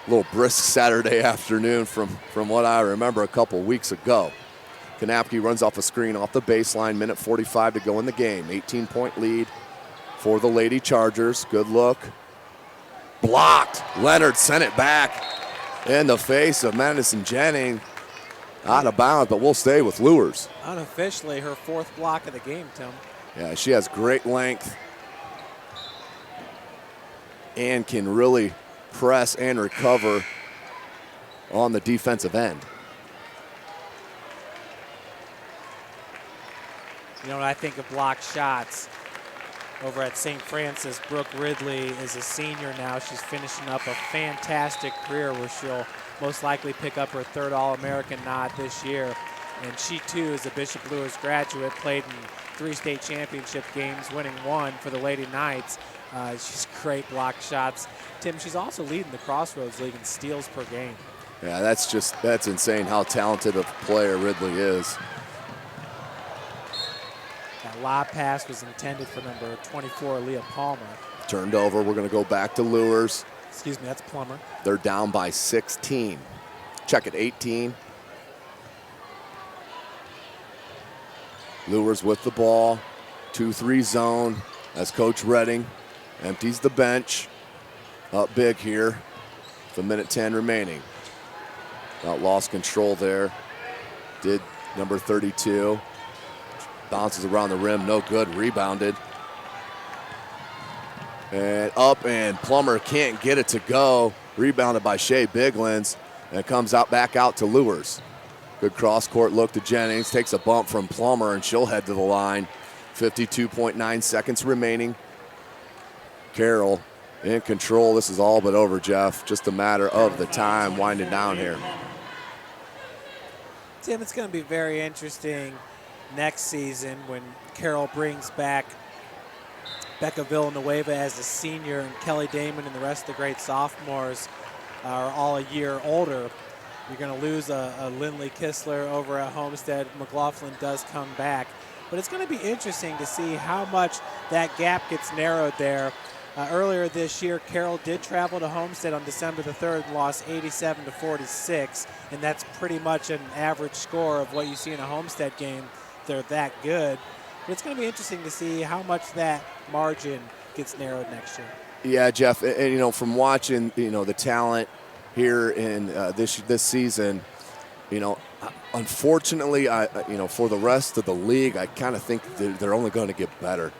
little brisk Saturday afternoon from what I remember a couple weeks ago. Kanapke runs off a screen off the baseline, minute 45 to go in the game. 18-point lead for the Lady Chargers. Good look. Blocked. Leonard sent it back in the face of Madison Jennings. Out of bounds, but we'll stay with Luers. Unofficially, her 4th block of the game, Tim. Yeah, she has great length and can really press and recover on the defensive end. You know, when I think of block shots over at St. Francis, Brooke Ridley is a senior now. She's finishing up a fantastic career where she'll most likely pick up her 3rd All-American nod this year. And she, too, is a Bishop Luers graduate, played in 3 state championship games, winning 1 for the Lady Knights. She's great block shots. Tim, she's also leading the Crossroads League in steals per game. Yeah, that's insane how talented of a player Ridley is. That lob pass was intended for number 24, Leah Palmer. Turned over. We're going to go back to Luers. Excuse me, that's Plummer. They're down by 16. Check it, 18. Luers with the ball. 2-3 zone as Coach Redding empties the bench. Up big here. The minute 10 remaining. Not lost control there. Did number 32. Bounces around the rim, no good. Rebounded. And up, and Plummer can't get it to go. Rebounded by Shea Biglands, and it comes out back out to Luers. Good cross-court look to Jennings. Takes a bump from Plummer, and she'll head to the line. 52.9 seconds remaining. Carroll in control. This is all but over, Jeff. Just a matter of the time winding down here. Tim, it's going to be very interesting next season when Carroll brings back Becca Villanueva as a senior, and Kelly Damon and the rest of the great sophomores are all a year older. You're going to lose a Lindley Kistler over at Homestead. McLaughlin does come back. But it's going to be interesting to see how much that gap gets narrowed there. Earlier this year, Carroll did travel to Homestead on December the 3rd and lost 87-46, and that's pretty much an average score of what you see in a Homestead game. They're that good. But it's going to be interesting to see how much that margin gets narrowed next year. Yeah, Jeff, and from watching, the talent here in this season, unfortunately, for the rest of the league, I kind of think they're only going to get better.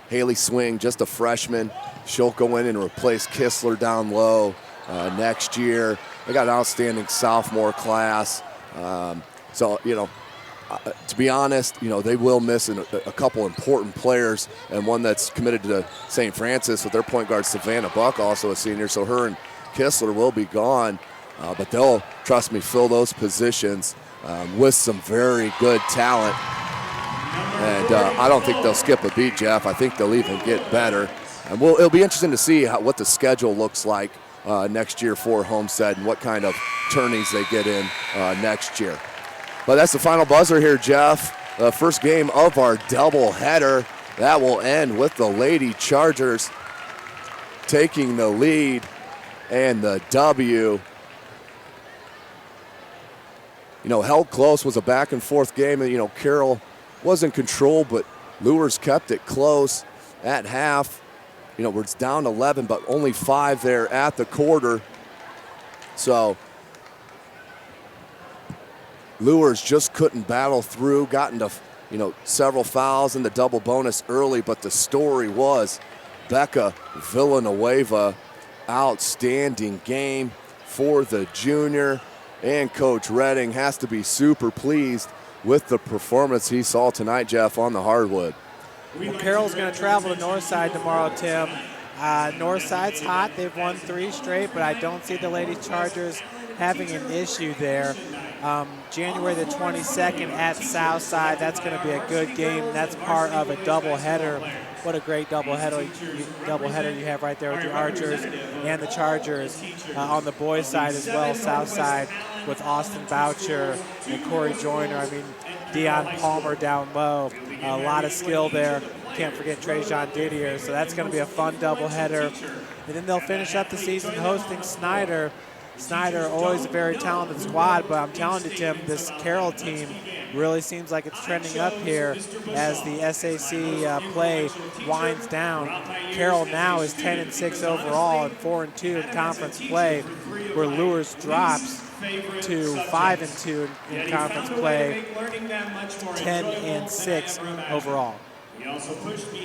Haley Swing, just a freshman. She'll go in and replace Kistler down low next year. They got an outstanding sophomore class. To be honest, they will miss a couple important players, and one that's committed to St. Francis with their point guard Savannah Buck, also a senior. So her and Kistler will be gone, but they'll, trust me, fill those positions with some very good talent. And I don't think they'll skip a beat, Jeff. I think they'll even get better. And it'll be interesting to see what the schedule looks like next year for Homestead and what kind of tourneys they get in next year. But that's the final buzzer here, Jeff. First game of our doubleheader. That will end with the Lady Chargers taking the lead and the W. Held close, was a back and forth game. And, Carroll was in control, but Luers kept it close at half. We're down 11, but only 5 there at the quarter. So Luers just couldn't battle through, got into, several fouls in the double bonus early, but the story was Becca Villanueva. Outstanding game for the junior, and Coach Redding has to be super pleased with the performance he saw tonight, Jeff, on the hardwood. Well, Carroll's going to travel to Northside tomorrow, Tim. Northside's hot. They've won 3 straight, but I don't see the Lady Chargers having an issue there. January the 22nd at Southside. That's going to be a good game. That's part of a doubleheader. What a great doubleheader you have right there with the Archers and the Chargers. On the boys' side as well, Southside with Austin Boucher and Corey Joyner. Dion Palmer down low. A lot of skill there. Can't forget Trajan Didier. So that's going to be a fun doubleheader. And then they'll finish up the season hosting Snyder. Snyder, always a very talented squad, but I'm telling you, Tim, this Carroll team really seems like it's trending up here as the SAC play winds down. Carroll now is 10-6 overall and 4-2 in conference play, where Luers drops to 5-2 in conference play, 10-6 overall.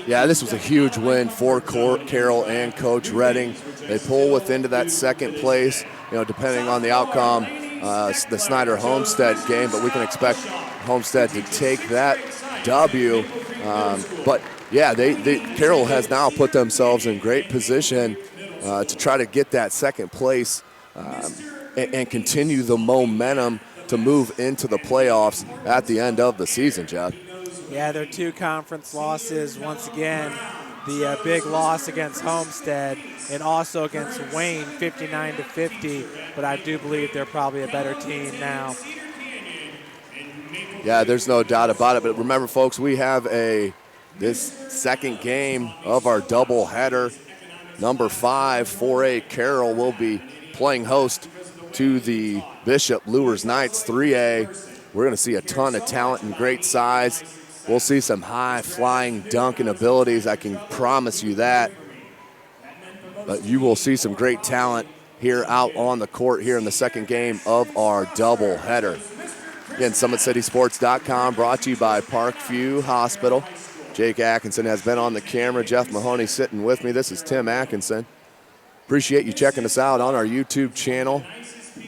Yeah, this was a huge win for Carroll and Coach Redding. They pull within to that second place, depending on the outcome, the Snyder-Homestead game, but we can expect Homestead to take that W. But yeah, Carroll has now put themselves in great position to try to get that second place and continue the momentum to move into the playoffs at the end of the season, Jeff. Yeah, their 2 conference losses, once again, the big loss against Homestead and also against Wayne, 59-50, but I do believe they're probably a better team now. Yeah, there's no doubt about it, but remember, folks, we have this second game of our doubleheader. Number 5, 4A Carroll will be playing host to the Bishop Luers Knights 3A. We're going to see a ton of talent and great size. We'll see some high-flying dunking abilities, I can promise you that. But you will see some great talent here out on the court here in the second game of our doubleheader. Again, SummitCitySports.com, brought to you by Parkview Hospital. Jake Atkinson has been on the camera. Jeff Mahoney sitting with me. This is Tim Atkinson. Appreciate you checking us out on our YouTube channel.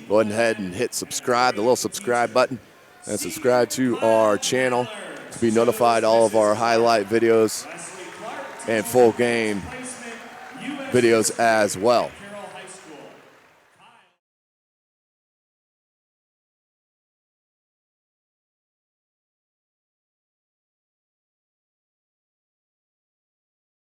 Go ahead and hit subscribe, the little subscribe button, and subscribe to our channel to be notified all of our highlight videos and full game videos as well.